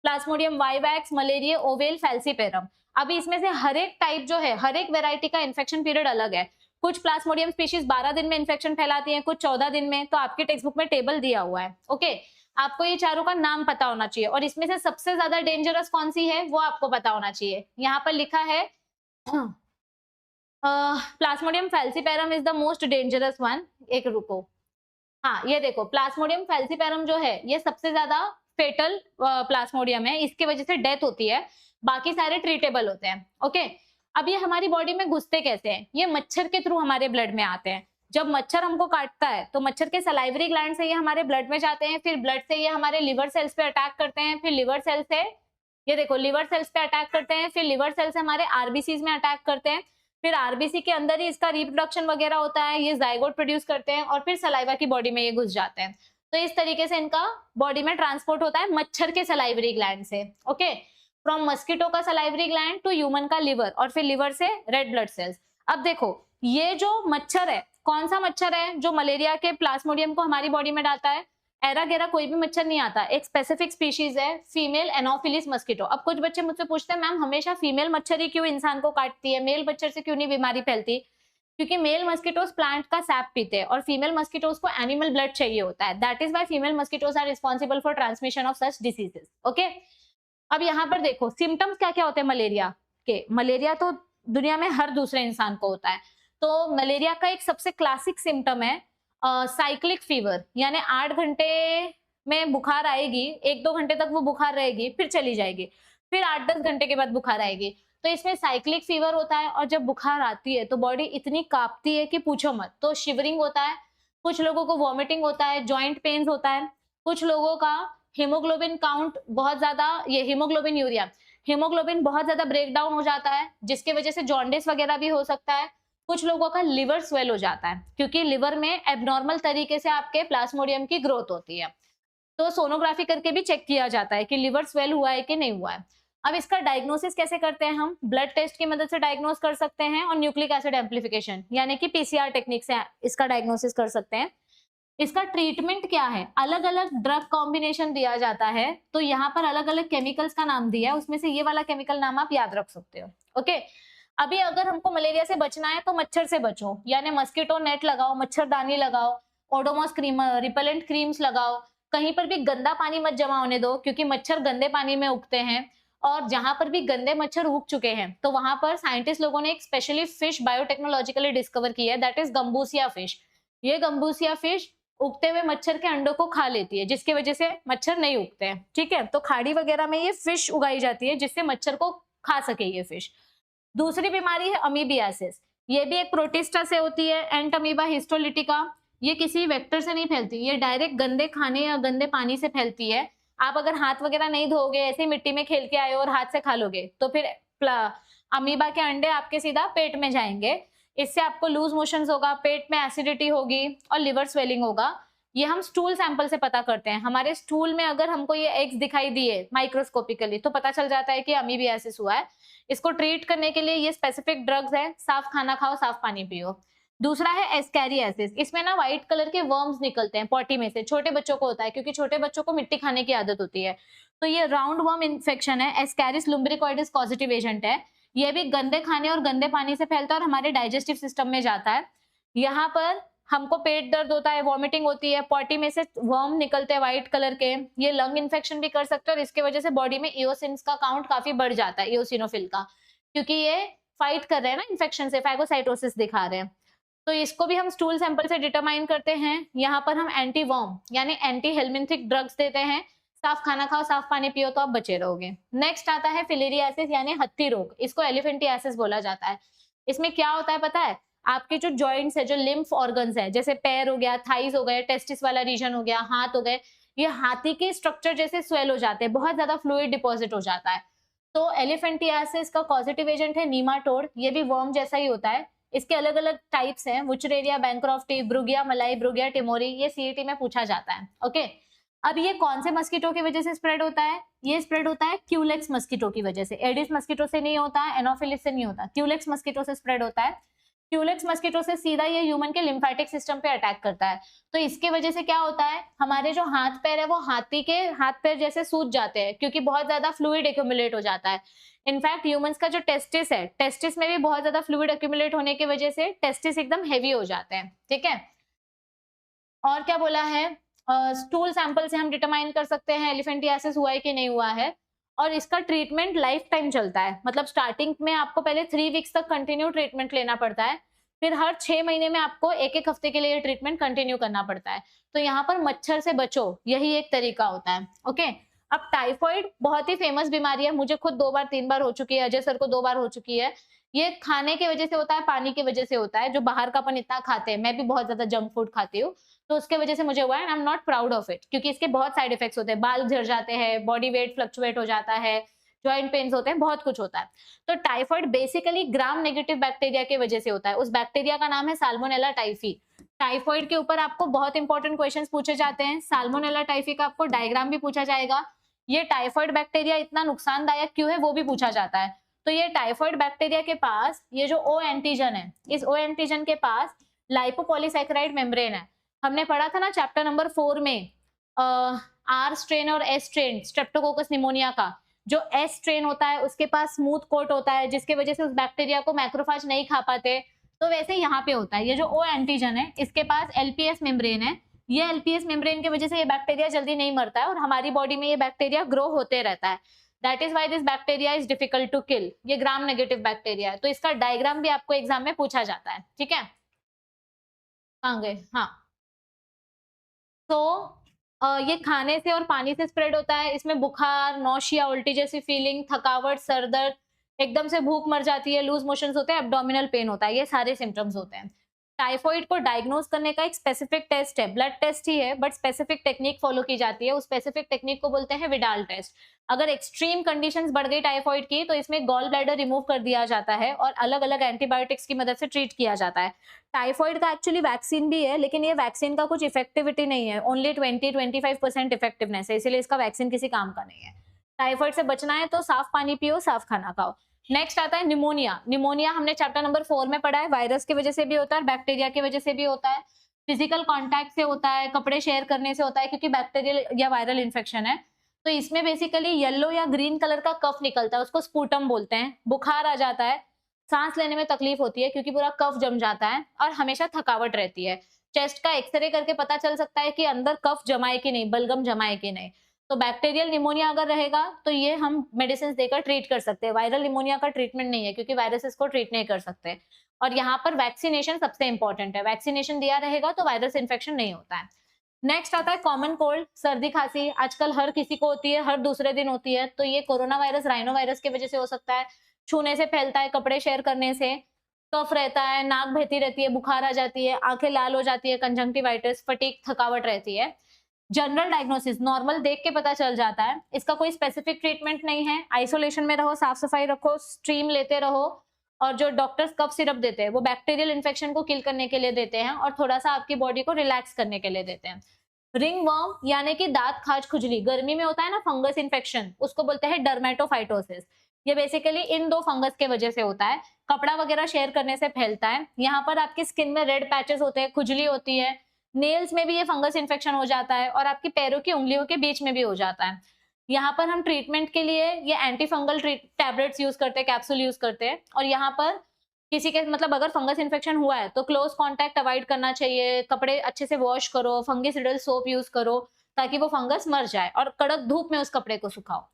Speaker 1: Plasmodium vivax, malaria, oval, falciparum. अभी इसमें से हर एक टाइप जो है, हर एक वेराइटी का इन्फेक्शन पीरियड अलग है। कुछ प्लाज्मोडियम स्पीशीज 12 दिन में इन्फेक्शन फैलाती हैं, कुछ 14 दिन में। तो आपके टेक्स्ट बुक में टेबल दिया हुआ है। ओके, आपको ये चारों का नाम पता होना चाहिए, और इसमें से सबसे ज्यादा डेंजरस कौन सी है वो आपको पता होना चाहिए। यहाँ पर लिखा है Plasmodium falciparum is the most dangerous one. एक रुको, हाँ ये देखो, प्लाज्मोडियम फैल्सीपेरम जो है ये सबसे ज्यादा फेटल प्लाज्मोडियम है, इसकी वजह से डेथ होती है। बाकी सारे ट्रीटेबल होते हैं। ओके, अब ये हमारी बॉडी में घुसते कैसे हैं? ये मच्छर के थ्रू हमारे ब्लड में आते हैं। जब मच्छर हमको काटता है तो मच्छर के सलाइवरी ग्लैंड से ये हमारे ब्लड में जाते हैं, फिर ब्लड से ये हमारे लिवर सेल्स पे अटैक करते हैं, फिर लिवर सेल से ये देखो लिवर सेल्स पे अटैक करते हैं, फिर लिवर सेल से हमारे आरबीसीज में अटैक करते हैं, फिर आरबीसी के अंदर ही इसका रिप्रोडक्शन वगैरह होता है, ये जाइगोट प्रोड्यूस करते हैं, और फिर सलाइवा की बॉडी में ये घुस जाते हैं। तो इस तरीके से इनका बॉडी में ट्रांसपोर्ट होता है मच्छर के सलाइवरी ग्लैंड से। ओके, फ्रॉम मस्कीटो का सलाइवरी ग्लैंड टू ह्यूमन का लिवर, और फिर लिवर से रेड ब्लड सेल्स। अब देखो, ये जो मच्छर है, कौन सा मच्छर है जो मलेरिया के प्लाज्मोडियम को हमारी बॉडी में डालता है? एरागेरा कोई भी मच्छर नहीं आता, एक स्पेसिफिक स्पीशीज है, फीमेल एनोफिलिस मस्कीटो। अब कुछ बच्चे मुझसे पूछते हैं मैम हमेशा फीमेल मच्छर ही क्यों इंसान को काटती है, मेल मच्छर से क्यों नहीं बीमारी फैलती? क्योंकि मेल मस्कीटोस प्लांट का सैप पीते हैं और फीमेल मस्कीटोस को एनिमल ब्लड चाहिए होता है। That is why female mosquitoes are responsible for transmission of such diseases. Okay, अब यहाँ पर देखो सिम्टम्स क्या क्या होते हैं मलेरिया के। मलेरिया तो दुनिया में हर दूसरे इंसान को होता है। तो मलेरिया का एक सबसे क्लासिक सिम्टम है साइक्लिक फीवर, यानी 8 घंटे में बुखार आएगी, 1-2 घंटे तक वो बुखार रहेगी, फिर चली जाएगी, फिर 8-10 घंटे के बाद बुखार आएगी। तो इसमें साइक्लिक फीवर होता है, और जब बुखार आती है तो बॉडी इतनी कांपती है कि पूछो मत। तो शिवरिंग होता है, कुछ लोगों को वॉमिटिंग होता है, जॉइंट पेन्स होता है, कुछ लोगों का हीमोग्लोबिन काउंट बहुत ज्यादा, ये हीमोग्लोबिन यूरिया, हीमोग्लोबिन बहुत ज्यादा ब्रेक डाउन हो जाता है, जिसकी वजह से जॉन्डिस वगैरह भी हो सकता है। कुछ लोगों का लिवर स्वेल हो जाता है, क्योंकि लिवर में एबनॉर्मल तरीके से आपके प्लाज्मोडियम की ग्रोथ होती है। तो सोनोग्राफी करके भी चेक किया जाता है कि लिवर स्वेल हुआ है कि नहीं हुआ है। अब इसका डायग्नोसिस कैसे करते हैं? हम ब्लड टेस्ट की मदद से डायग्नोस कर सकते हैं, और न्यूक्लिक एसिड एम्प्लीफिकेशन यानी कि पीसीआर टेक्निक से इसका डायग्नोसिस कर सकते हैं। इसका ट्रीटमेंट क्या है? अलग अलग ड्रग कॉम्बिनेशन दिया जाता है। तो यहाँ पर अलग अलग केमिकल्स का नाम दिया है, उसमें से ये वाला केमिकल नाम आप याद रख सकते हो। ओके, अभी अगर हमको मलेरिया से बचना है तो मच्छर से बचो, यानी मस्कीटो नेट लगाओ, मच्छरदानी लगाओ, ओडोमॉस क्रीम रिपेलेंट क्रीम्स लगाओ, कहीं पर भी गंदा पानी मत जमा होने दो, क्योंकि मच्छर गंदे पानी में उगते हैं। और जहां पर भी गंदे मच्छर उग चुके हैं तो वहां पर साइंटिस्ट लोगों ने एक स्पेशली फिश बायोटेक्नोलॉजिकली डिस्कवर की है, दैट इज गंबूसिया फिश। ये गंबूसिया फिश उगते हुए मच्छर के अंडों को खा लेती है, जिसकी वजह से मच्छर नहीं उगते हैं। ठीक है, तो खाड़ी वगैरह में ये फिश उगाई जाती है जिससे मच्छर को खा सके ये फिश। दूसरी बीमारी है अमीबियासिस। ये भी एक प्रोटिस्टा से होती है, एंट अमीबा हिस्टोलिटिका। ये किसी वेक्टर से नहीं फैलती, ये डायरेक्ट गंदे खाने या गंदे पानी से फैलती है। आप अगर हाथ वगैरह नहीं धोगे, ऐसे ही मिट्टी में खेल के आए हो और हाथ से खा लोगे, तो फिर अमीबा के अंडे आपके सीधा पेट में जाएंगे। इससे आपको लूज मोशंस होगा, पेट में एसिडिटी होगी और लिवर स्वेलिंग होगा। ये हम स्टूल सैंपल से पता करते हैं। हमारे स्टूल में अगर हमको ये एग्स दिखाई दिए माइक्रोस्कोपिकली तो पता चल जाता है कि अमीबियासिस हुआ है। इसको ट्रीट करने के लिए ये स्पेसिफिक ड्रग्स है, साफ खाना खाओ, साफ पानी पियो। दूसरा है एस्कैरियासिस। इसमें ना व्हाइट कलर के वर्म्स निकलते हैं पॉटी में से, छोटे बच्चों को होता है क्योंकि छोटे बच्चों को मिट्टी खाने की आदत होती है। तो ये राउंड वर्म इन्फेक्शन है, एस्कैरिस लुम्ब्रिकॉइडिस पॉजिटिव एजेंट है। ये भी गंदे खाने और गंदे पानी से फैलता है और हमारे डाइजेस्टिव सिस्टम में जाता है। यहाँ पर हमको पेट दर्द होता है, वॉमिटिंग होती है, पॉटी में से वर्म निकलते हैं व्हाइट कलर के। ये लंग इन्फेक्शन भी कर सकते हैं और इसके वजह से बॉडी में इओसिन्स का काउंट काफी बढ़ जाता है, इओसिनोफिल का, क्योंकि ये फाइट कर रहे हैं ना इन्फेक्शन से, फैगोसाइटोसिस दिखा रहे हैं। तो इसको भी हम स्टूल सैंपल से डिटरमाइन करते हैं। यहाँ पर हम एंटी वर्म यानी एंटी हेलमिंथिक ड्रग्स देते हैं। साफ खाना खाओ, साफ पानी पियो तो आप बचे रहोगे। नेक्स्ट आता है फिलेरियासिस यानी हत्ती रोग। इसको एलिफेंटियासिस बोला जाता है। इसमें क्या होता है पता है? आपके जो जॉइंट्स है, जो लिम्फ ऑर्गन्स है, जैसे पैर हो गया, थाइस हो गए, टेस्टिस वाला रीजन हो गया, हाथ हो गए, ये हाथी के स्ट्रक्चर जैसे स्वेल हो जाते हैं, बहुत ज्यादा फ्लूइड डिपॉजिट हो जाता है। तो एलिफेंटियासिस का पॉजिटिव एजेंट है नीमाटोड। ये भी वर्म जैसा ही होता है। इसके अलग अलग टाइप्स हैं, वुचरेरिया, बैंक्रॉफ्टी, ब्रुगिया मलाई, ब्रुगिया टिमोरी। ये सीईटी में पूछा जाता है। ओके, अब ये कौन से मस्कीटो की वजह से स्प्रेड होता है? ये स्प्रेड होता है क्यूलेक्स मस्कीटो की वजह से। एडिस मस्कीटो से नहीं होता, एनोफिलिस से नहीं होता, क्यूलेक्स मस्कीटो से स्प्रेड होता है। क्यूलेक्स मस्कीटो से सीधा ये ह्यूमन के लिम्फेटिक सिस्टम पे अटैक करता है। तो इसके वजह से क्या होता है, हमारे जो हाथ पैर है वो हाथी के हाथ पैर जैसे सूज जाते हैं, क्योंकि बहुत ज्यादा फ्लूइड एक्यूमुलेट हो जाता है। इनफैक्ट ह्यूमंस का जो टेस्टिस है, टेस्टिस में भी बहुत ज्यादा फ्लूइड एक्यूमुलेट होने की वजह से टेस्टिस एकदम हेवी हो जाते हैं। ठीक है, और क्या बोला है, स्टूल सैंपल से हम डिटरमाइन कर सकते हैं एलिफेंटियासिस हुआ है कि नहीं हुआ है। और इसका ट्रीटमेंट लाइफ टाइम चलता है, मतलब स्टार्टिंग में आपको पहले 3 वीक्स तक कंटिन्यू ट्रीटमेंट लेना पड़ता है, फिर हर 6 महीने में आपको एक हफ्ते के लिए ये ट्रीटमेंट कंटिन्यू करना पड़ता है। तो यहाँ पर मच्छर से बचो, यही एक तरीका होता है। ओके, अब टाइफॉइड बहुत ही फेमस बीमारी है, मुझे खुद 2 बार 3 बार हो चुकी है, अजय सर को 2 बार हो चुकी है। ये खाने की वजह से होता है, पानी की वजह से होता है, जो बाहर का अपन इतना खाते हैं। मैं भी बहुत ज्यादा जंक फूड खाती हूँ, तो उसके वजह से मुझे हुआ है, and I am not proud of it, क्योंकि इसके बहुत साइड इफेक्ट्स होते हैं। बाल झड़ जाते हैं, बॉडी वेट फ्लक्चुएट हो जाता है, जॉइंट पेन्स होते हैं, बहुत कुछ होता है। तो typhoid basically gram negative bacteria की वजह से होता है। उस बैक्टीरिया का नाम है साल्मोनेला टाइफी। टाइफॉइड के ऊपर आपको बहुत इंपॉर्टेंट क्वेश्चंस पूछे जाते हैं। साल्मोनेला टाइफी का आपको डायग्राम भी पूछा जाएगा। ये टाइफॉइड बैक्टीरिया इतना नुकसानदायक क्यों है वो भी पूछा जाता है। तो ये टाइफॉइड बैक्टीरिया के पास ये जो ओ एंटीजन है, इस ओ एंटीजन के पास लाइपोपॉलीसैकेराइड मेम्ब्रेन है। हमने पढ़ा था ना चैप्टर नंबर 4 में आर स्ट्रेन और एस स्ट्रेन स्ट्रेप्टोकोकस निमोनिया का। जो एस स्ट्रेन होता है उसके पास स्मूथ कोट होता है, जिसकी वजह से उस बैक्टीरिया को मैक्रोफाज नहीं खा पाते। तो वैसे यहाँ पे होता है, ये जो ओ एंटीजन है इसके पास एलपीएस मेम्ब्रेन है। ये एलपीएस मेम्ब्रेन की वजह से ये बैक्टीरिया जल्दी नहीं मरता है और हमारी बॉडी में ये बैक्टीरिया ग्रो होते रहता है। That is why this bacteria is difficult to kill. ये ग्राम नेगेटिव बैक्टीरिया है, तो इसका डायग्राम भी आपको एग्जाम में पूछा जाता है। ठीक है, कहाँ गए? हाँ, तो ये खाने से और पानी से स्प्रेड होता है। इसमें बुखार, नौशिया, उल्टी जैसी फीलिंग, थकावट, सर दर्द, एकदम से भूख मर जाती है, लूज मोशंस होते हैं, एब्डोमिनल पेन होता है, ये सारे सिम्टम्स होते हैं। टाइफॉइड को डायग्नोज करने का एक स्पेसिफिक टेस्ट है, ब्लड टेस्ट ही है, बट स्पेसिफिक टेक्निक फॉलो की जाती है। उस स्पेसिफिक टेक्निक को बोलते हैं विडाल टेस्ट। अगर एक्सट्रीम कंडीशंस बढ़ गई टाइफॉइड की तो इसमें गॉल ब्लैडर रिमूव कर दिया जाता है और अलग अलग एंटीबायोटिक्स की मदद से ट्रीट किया जाता है। टाइफॉइड का एक्चुअली वैक्सीन भी है, लेकिन ये वैक्सीन का कुछ इफेक्टिविटी नहीं है, ओनली 20-25% इफेक्टिवनेस है, इसीलिए इसका वैक्सीन किसी काम का नहीं है। टाइफॉइड से बचना है तो साफ पानी पियो, साफ खाना खाओ। नेक्स्ट आता है निमोनिया। निमोनिया हमने चैप्टर नंबर 4 में पढ़ा है, वायरस की वजह से भी होता है, बैक्टीरिया की वजह से भी होता है, फिजिकल कांटेक्ट से होता है, कपड़े शेयर करने से होता है, क्योंकि बैक्टीरियल या वायरल इन्फेक्शन है। तो इसमें बेसिकली येलो या ग्रीन कलर का कफ निकलता है, उसको स्पूटम बोलते हैं। बुखार आ जाता है, सांस लेने में तकलीफ होती है क्योंकि पूरा कफ जम जाता है, और हमेशा थकावट रहती है। चेस्ट का एक्सरे करके पता चल सकता है कि अंदर कफ जमा है कि नहीं, बलगम जमा है कि नहीं। तो बैक्टीरियल निमोनिया अगर रहेगा तो ये हम मेडिसिन देकर ट्रीट कर सकते हैं। वायरल निमोनिया का ट्रीटमेंट नहीं है क्योंकि वायरसेस को ट्रीट नहीं कर सकते। और यहाँ पर वैक्सीनेशन सबसे इंपॉर्टेंट है, वैक्सीनेशन दिया रहेगा तो वायरस इन्फेक्शन नहीं होता है। नेक्स्ट आता है कॉमन कोल्ड, सर्दी खांसी आजकल हर किसी को होती है, हर दूसरे दिन होती है। तो ये कोरोना वायरस राइनो वायरस की वजह से हो सकता है, छूने से फैलता है, कपड़े शेयर करने से, कफ रहता है, नाक बहती रहती है, बुखार आ जाती है, आंखें लाल हो जाती है, कंजंक्टिवाइटिस, फटीग, थकावट रहती है। जनरल डायग्नोसिस नॉर्मल देख के पता चल जाता है, इसका कोई स्पेसिफिक ट्रीटमेंट नहीं है। आइसोलेशन में रहो, साफ सफाई रखो, स्ट्रीम लेते रहो, और जो डॉक्टर्स कफ सिरप देते हैं वो बैक्टीरियल इन्फेक्शन को किल करने के लिए देते हैं और थोड़ा सा आपकी बॉडी को रिलैक्स करने के लिए देते हैं। रिंग वर्म यानी कि दांत खाज खुजली, गर्मी में होता है ना फंगस इन्फेक्शन, उसको बोलते हैं डर्मेटोफाइटोसिस। ये बेसिकली इन दो फंगस के वजह से होता है, कपड़ा वगैरह शेयर करने से फैलता है। यहाँ पर आपकी स्किन में रेड पैचेस होते हैं, खुजली होती है, नेल्स में भी ये फंगस इन्फेक्शन हो जाता है और आपकी पैरों की उंगलियों के बीच में भी हो जाता है। यहाँ पर हम ट्रीटमेंट के लिए ये एंटी फंगल टैबलेट्स यूज करते हैं, कैप्सूल यूज करते हैं। और यहाँ पर किसी के मतलब अगर फंगस इन्फेक्शन हुआ है तो क्लोज कांटेक्ट अवॉइड करना चाहिए, कपड़े अच्छे से वॉश करो, फंगिसाइडल सोप यूज करो ताकि वो फंगस मर जाए, और कड़क धूप में उस कपड़े को सुखाओ।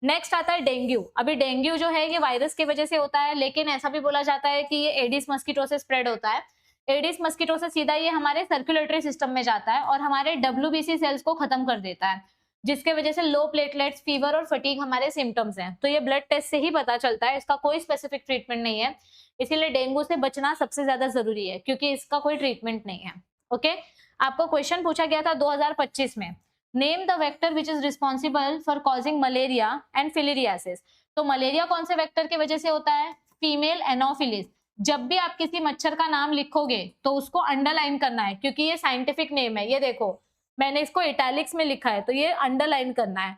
Speaker 1: नेक्स्ट आता है डेंगू। अभी डेंगू जो है ये वायरस की वजह से होता है, लेकिन ऐसा भी बोला जाता है कि ये एडिस मस्कीटो से स्प्रेड होता है। एडिस मस्कीटो से सीधा ये हमारे सर्कुलेटरी सिस्टम में जाता है और हमारे WBC सेल्स को खत्म कर देता है, जिसके वजह से लो प्लेटलेट्स, फीवर और फटीग हमारे सिम्टम्स हैं। तो ये ब्लड टेस्ट से ही पता चलता है, इसका कोई स्पेसिफिक ट्रीटमेंट नहीं है। इसीलिए डेंगू से बचना सबसे ज्यादा जरूरी है क्योंकि इसका कोई ट्रीटमेंट नहीं है। ओके, आपको क्वेश्चन पूछा गया था 2025 में, name the vector which is responsible for causing malaria and filariasis. तो मलेरिया कौन से वेक्टर की वजह से होता है? Female Anopheles. जब भी आप किसी मच्छर का नाम लिखोगे तो उसको अंडरलाइन करना है क्योंकि ये साइंटिफिक नेम है। ये देखो मैंने इसको इटैलिक्स में लिखा है तो ये अंडरलाइन करना है।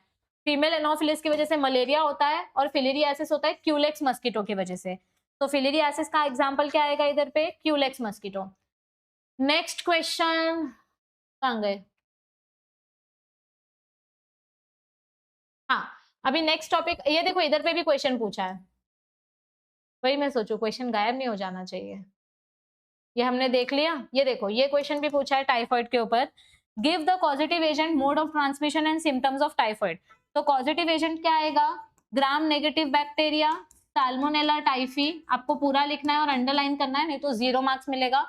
Speaker 1: फीमेल एनोफिलिस की वजह से मलेरिया होता है और फिलिरियासिस होता है क्यूलेक्स मस्कीटो की वजह से। तो फिलिरियासिस का एग्जाम्पल क्या आएगा इधर पे? Culex mosquito. नेक्स्ट क्वेश्चन कहां गए? हाँ, अभी नेक्स्ट टॉपिक ये देखो, इधर पे भी क्वेश्चन पूछा है, वही मैं सोचू क्वेश्चन गायब नहीं हो जाना चाहिए। ये हमने देख लिया। ये देखो ये क्वेश्चन भी पूछा है टाइफाइड के ऊपर। Give the causative agent, mode of transmission and symptoms of typhoid. तो कॉजेटिव एजेंट क्या आएगा? Gram negative bacteria, salmonella typhi. आपको पूरा लिखना है और अंडरलाइन करना है, नहीं तो 0 मार्क्स मिलेगा।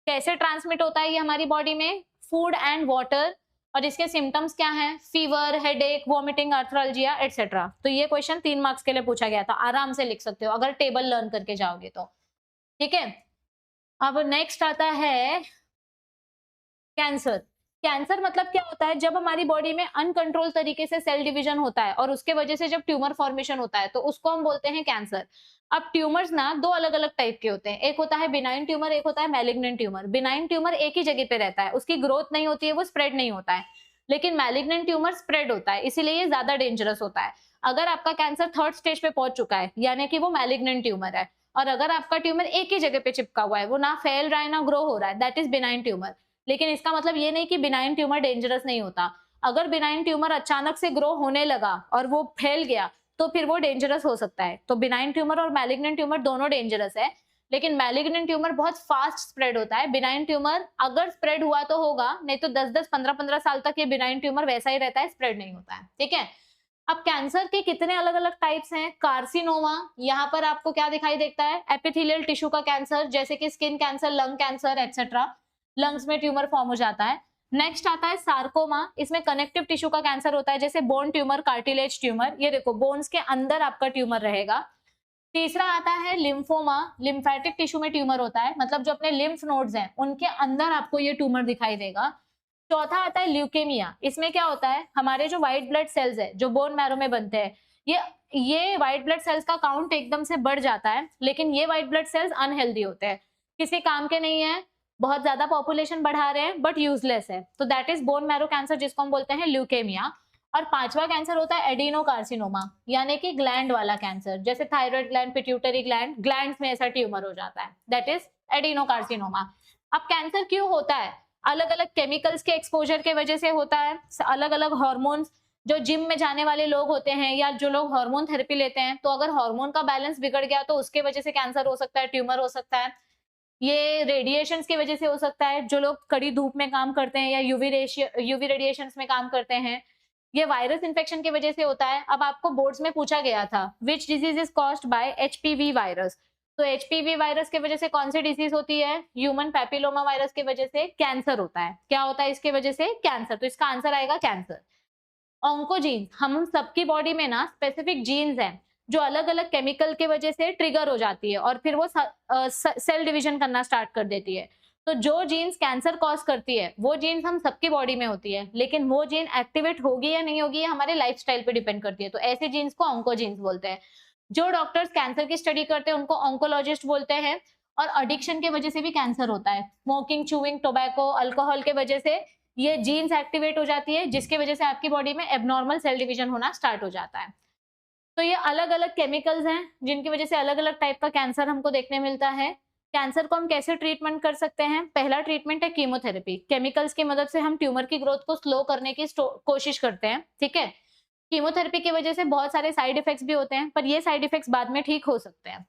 Speaker 1: कैसे ट्रांसमिट होता है ये हमारी बॉडी में? Food and water. और इसके सिम्टम्स क्या हैं? Fever, headache, vomiting, arthralgia etcetera. तो ये क्वेश्चन 3 मार्क्स के लिए पूछा गया था, आराम से लिख सकते हो अगर टेबल लर्न करके जाओगे तो। ठीक है, अब नेक्स्ट आता है कैंसर। कैंसर मतलब क्या होता है? जब हमारी बॉडी में अनकंट्रोल तरीके से सेल डिवीजन होता है और उसके वजह से जब ट्यूमर फॉर्मेशन होता है तो उसको हम बोलते हैं कैंसर। अब ट्यूमर्स ना दो अलग अलग टाइप के होते हैं, एक होता है बिनाइन ट्यूमर, एक होता है मैलिग्नेंट ट्यूमर। बिनाइन ट्यूमर एक ही जगह पे रहता है, उसकी ग्रोथ नहीं होती है, वो स्प्रेड नहीं होता है। लेकिन मैलिग्नेंट ट्यूमर स्प्रेड होता है, इसीलिए ये ज्यादा डेंजरस होता है। अगर आपका कैंसर 3rd स्टेज पे पहुंच चुका है यानी कि वो मैलिग्नेंट ट्यूमर है, और अगर आपका ट्यूमर एक ही जगह पे चिपका हुआ है, वो ना फैल रहा है ना ग्रो हो रहा है, दैट इज बिनाइन ट्यूमर। लेकिन इसका मतलब ये नहीं कि बिनाइन ट्यूमर डेंजरस नहीं होता। अगर बिनाइन ट्यूमर अचानक से ग्रो होने लगा और वो फैल गया तो फिर वो डेंजरस हो सकता है। तो बिनाइन ट्यूमर और मैलिग्नेंट ट्यूमर दोनों डेंजरस है, लेकिन मैलिग्नेंट ट्यूमर बहुत फास्ट स्प्रेड होता है। बिनाइन ट्यूमर अगर स्प्रेड हुआ तो होगा, नहीं तो 10-10, 15-15 साल तक ये बिनाइन ट्यूमर वैसा ही रहता है, स्प्रेड नहीं होता है। ठीक है, अब कैंसर के कितने अलग अलग टाइप्स हैं? कार्सिनोमा, यहाँ पर आपको क्या दिखाई देता है? एपिथेलियल टिश्यू का कैंसर, जैसे कि skin cancer, lung cancer etcetera. Lungs में ट्यूमर फॉर्म हो जाता है। नेक्स्ट आता है सार्कोमा, इसमें कनेक्टिव टिश्यू का कैंसर होता है, जैसे बोन ट्यूमर, कार्टिलेज ट्यूमर। ये देखो बोन्स के अंदर आपका ट्यूमर रहेगा। तीसरा आता है लिम्फोमा, लिम्फेटिक टिश्यू में ट्यूमर होता है, मतलब जो अपने लिम्फ नोड्स हैं उनके अंदर आपको ये ट्यूमर दिखाई देगा। चौथा आता है ल्यूकेमिया, इसमें क्या होता है? हमारे जो व्हाइट ब्लड सेल्स है जो बोन मैरो में बनते हैं, ये व्हाइट ब्लड सेल्स का काउंट एकदम से बढ़ जाता है, लेकिन ये व्हाइट ब्लड सेल्स अनहेल्दी होते हैं, किसी काम के नहीं है, बहुत ज्यादा पॉपुलेशन बढ़ा रहे हैं बट यूजलेस है। तो that is bone marrow cancer, जिसको हम बोलते हैं ल्यूकेमिया। और 5वां कैंसर होता है एडिनोकार्सिनोमा, यानी कि ग्लैंड वाला कैंसर, जैसे thyroid gland, pituitary gland, glands में ऐसा ट्यूमर हो जाता है, दैट इज एडिनोकार्सिनोमा। अब कैंसर क्यों होता है? अलग अलग केमिकल्स के एक्सपोजर के वजह से होता है, अलग अलग हार्मोन्स, जो जिम में जाने वाले लोग होते हैं या जो लोग हार्मोन थेरेपी लेते हैं, तो अगर हार्मोन का बैलेंस बिगड़ गया तो उसके वजह से कैंसर हो सकता है, ट्यूमर हो सकता है। ये रेडिएशंस की वजह से हो सकता है, जो लोग कड़ी धूप में काम करते हैं या यूवी रेडिएशंस में काम करते हैं। ये वायरस इन्फेक्शन की वजह से होता है। अब आपको बोर्ड्स में पूछा गया था which disease is caused by HPV virus, तो एचपीवी वायरस की वजह से कौन सी डिजीज होती है? ह्यूमन पैपिलोमा वायरस की वजह से कैंसर होता है। क्या होता है इसके वजह से? कैंसर। तो इसका आंसर आएगा कैंसर। ऑन्कोजीन्स, हम सबकी बॉडी में ना स्पेसिफिक जीन्स हैं जो अलग अलग केमिकल के वजह से ट्रिगर हो जाती है और फिर वो सेल डिवीजन करना स्टार्ट कर देती है। तो जो जीन्स कैंसर कॉज करती है वो जीन्स हम सबकी बॉडी में होती है, लेकिन वो जीन एक्टिवेट होगी या नहीं होगी ये हमारे लाइफस्टाइल पे डिपेंड करती है। तो ऐसे जीन्स को ऑन्कोजीन्स बोलते हैं। जो डॉक्टर्स कैंसर की स्टडी करते हैं उनको ऑन्कोलॉजिस्ट बोलते हैं। और एडिक्शन की वजह से भी कैंसर होता है। स्मोकिंग, चूइंग, टोबैको, अल्कोहल के वजह से ये जीन्स एक्टिवेट हो जाती है, जिसकी वजह से आपकी बॉडी में एबनॉर्मल सेल डिवीजन होना स्टार्ट हो जाता है। तो ये अलग अलग केमिकल्स हैं जिनकी वजह से अलग अलग टाइप का कैंसर हमको देखने मिलता है। कैंसर को हम कैसे ट्रीटमेंट कर सकते हैं? पहला ट्रीटमेंट है कीमोथेरेपी। केमिकल्स की मदद से हम ट्यूमर की ग्रोथ को स्लो करने की कोशिश करते हैं, ठीक है। कीमोथेरेपी की वजह से बहुत सारे साइड इफेक्ट्स भी होते हैं, पर ये साइड इफेक्ट्स बाद में ठीक हो सकते हैं।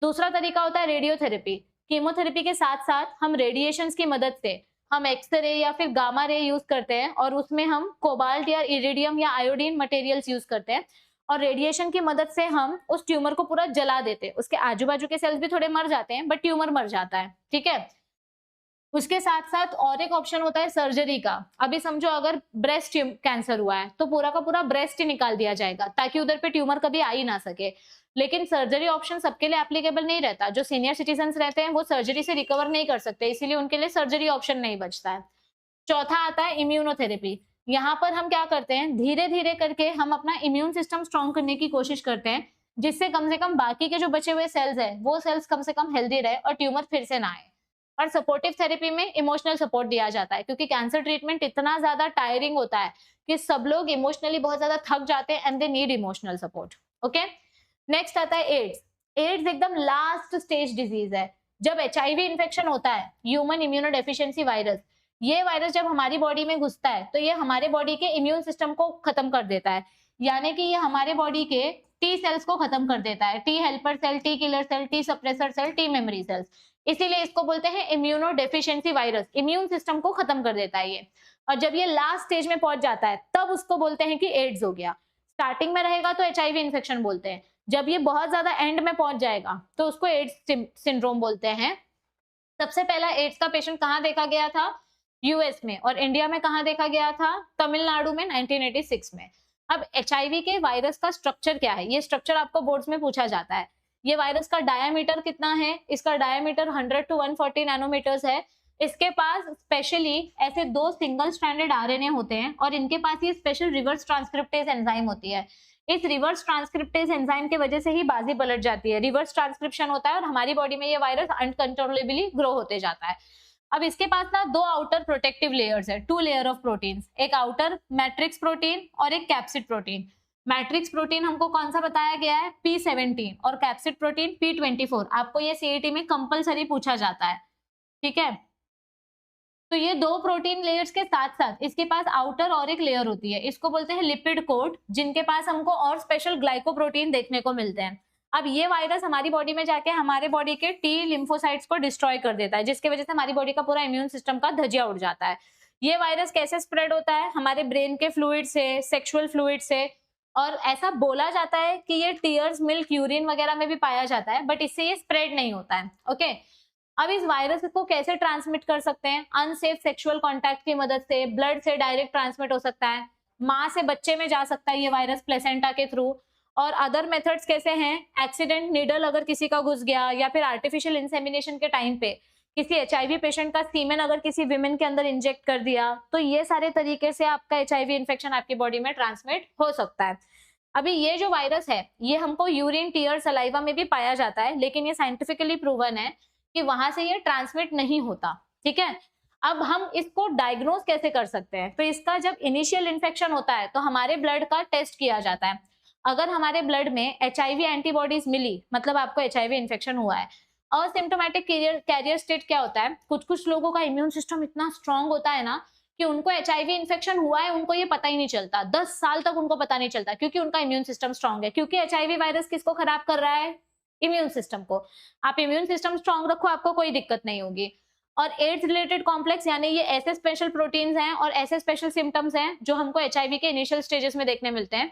Speaker 1: दूसरा तरीका होता है रेडियोथेरेपी। कीमोथेरेपी के साथ साथ हम रेडिएशंस की मदद से हम एक्सरे या फिर गामा रे यूज करते हैं और उसमें हम कोबाल्ट या इरिडियम या आयोडीन मटेरियल्स यूज करते हैं और रेडिएशन की मदद से हम उस ट्यूमर को पूरा जला देते हैं। उसके आजू बाजू के सेल्स भी थोड़े मर जाते हैं बट ट्यूमर मर जाता है, ठीक है। उसके साथ साथ और एक ऑप्शन होता है सर्जरी का। अभी समझो अगर ब्रेस्ट कैंसर हुआ है तो पूरा का पूरा ब्रेस्ट ही निकाल दिया जाएगा ताकि उधर पे ट्यूमर कभी आ ही ना सके। लेकिन सर्जरी ऑप्शन सबके लिए एप्लीकेबल नहीं रहता। जो सीनियर सिटीजन्स रहते हैं वो सर्जरी से रिकवर नहीं कर सकते, इसीलिए उनके लिए सर्जरी ऑप्शन नहीं बचता है। चौथा आता है इम्यूनोथेरेपी। यहाँ पर हम क्या करते हैं, धीरे धीरे करके हम अपना इम्यून सिस्टम स्ट्रॉन्ग करने की कोशिश करते हैं, जिससे कम से कम बाकी के जो बचे हुए सेल्स है वो सेल्स कम से कम हेल्दी रहे और ट्यूमर फिर से ना आए। और सपोर्टिव थेरेपी में इमोशनल सपोर्ट दिया जाता है, क्योंकि कैंसर ट्रीटमेंट इतना ज्यादा टायरिंग होता है कि सब लोग इमोशनली बहुत ज्यादा थक जाते हैं and they need emotional support. Okay, next आता है एड्स। एड्स एकदम लास्ट स्टेज डिजीज है। जब एचआईवी इन्फेक्शन होता है, ह्यूमन इम्यूनो डेफिशिएंसी वायरस, ये वायरस जब हमारी बॉडी में घुसता है तो ये हमारे बॉडी के इम्यून सिस्टम को खत्म कर देता है। यानी कि ये हमारे बॉडी के टी सेल्स को खत्म कर देता है। T helper cell, T killer cell, T suppressor cell, T memory cells. इसीलिए इसको बोलते हैं immunodeficiency virus. Immune system को खत्म कर देता है ये। और जब ये लास्ट स्टेज में पहुंच जाता है तब उसको बोलते हैं कि एड्स हो गया। स्टार्टिंग में रहेगा तो एचआईवी इन्फेक्शन बोलते हैं, जब ये बहुत ज्यादा एंड में पहुंच जाएगा तो उसको एड्स सिंड्रोम बोलते हैं। सबसे पहला एड्स का पेशेंट कहाँ देखा गया था? यूएस में। और इंडिया में कहाँ देखा गया था? तमिलनाडु में 1986 में। अब एचआईवी के वायरस का स्ट्रक्चर क्या है? ये स्ट्रक्चर आपको बोर्ड्स में पूछा जाता है। ये वायरस का डायमीटर कितना है? इसका डायमीटर 100 to 140 नैनोमीटर्स है। इसके पास स्पेशली ऐसे 2 सिंगल स्ट्रैंडेड आरएनए होते हैं और इनके पास ये स्पेशल रिवर्स ट्रांसक्रिप्टेज एंजाइम होती है। इस रिवर्स ट्रांसक्रिप्टेज एंजाइम की वजह से ही बाजी पलट जाती है। रिवर्स ट्रांसक्रिप्शन होता है और हमारी बॉडी में ये वायरस अनकंट्रोलेबली ग्रो होते जाता है। अब इसके पास ना 2 आउटर प्रोटेक्टिव लेयर्स है, 2 लेयर ऑफ प्रोटीन्स। एक आउटर मैट्रिक्स प्रोटीन और एक कैप्सिड प्रोटीन। मैट्रिक्स प्रोटीन हमको कौन सा बताया गया है? P17 और कैप्सिड प्रोटीन P24। आपको ये सीईटी में कंपलसरी पूछा जाता है, ठीक है। तो ये 2 प्रोटीन लेयर्स के साथ साथ इसके पास आउटर और एक लेयर होती है, इसको बोलते हैं लिपिड कोट, जिनके पास हमको और स्पेशल ग्लाइकोप्रोटीन देखने को मिलते हैं। अब ये वायरस हमारी बॉडी में जाके हमारे बॉडी के टी लिम्फोसाइट्स को डिस्ट्रॉय कर देता है, जिसकी वजह से हमारी बॉडी का पूरा इम्यून सिस्टम का धजिया उड़ जाता है। ये वायरस कैसे स्प्रेड होता है? हमारे ब्रेन के फ्लूइड से, सेक्सुअल फ्लूइड से। और ऐसा बोला जाता है कि ये टीयर्स, मिल्क, यूरिन वगैरह में भी पाया जाता है, बट इससे ये स्प्रेड नहीं होता है। ओके, अब इस वायरस को कैसे ट्रांसमिट कर सकते हैं? अनसेफ सेक्सुअल कांटेक्ट की मदद से, ब्लड से डायरेक्ट ट्रांसमिट हो सकता है, माँ से बच्चे में जा सकता है ये वायरस प्लेसेंटा के थ्रू। और अदर मेथड्स कैसे हैं? एक्सीडेंट नीडल अगर किसी का घुस गया, या फिर आर्टिफिशियल इंसेमिनेशन के टाइम पे किसी एचआईवी पेशेंट का सीमेन अगर किसी विमेन के अंदर इंजेक्ट कर दिया, तो ये सारे तरीके से आपका एचआईवी इन्फेक्शन आपकी बॉडी में ट्रांसमिट हो सकता है। अभी ये जो वायरस है ये हमको यूरिन, टीयर, सलाइवा में भी पाया जाता है, लेकिन ये साइंटिफिकली प्रूवन है कि वहां से ये ट्रांसमिट नहीं होता, ठीक है। अब हम इसको डायग्नोज कैसे कर सकते हैं? तो इसका जब इनिशियल इन्फेक्शन होता है तो हमारे ब्लड का टेस्ट किया जाता है। अगर हमारे ब्लड में एचआईवी एंटीबॉडीज मिली, मतलब आपको एचआईवी इन्फेक्शन हुआ है। असिम्प्टोमेटिक कैरियर स्टेट क्या होता है? कुछ कुछ लोगों का इम्यून सिस्टम इतना स्ट्रांग होता है ना कि उनको एचआईवी इन्फेक्शन हुआ है, उनको ये पता ही नहीं चलता, 10 साल तक उनको पता नहीं चलता, क्योंकि उनका इम्यून सिस्टम स्ट्रांग है। क्योंकि एचआईवी वायरस किसको खराब कर रहा है? इम्यून सिस्टम को। आप इम्यून सिस्टम स्ट्रांग रखो, आपको कोई दिक्कत नहीं होगी। और एड्स रिलेटेड कॉम्प्लेक्स यानी ये ऐसे स्पेशल प्रोटीन्स हैं और ऐसे स्पेशल सिम्टम्स हैं जो हमको एचआईवी के इनिशियल स्टेजेस में देखने मिलते हैं,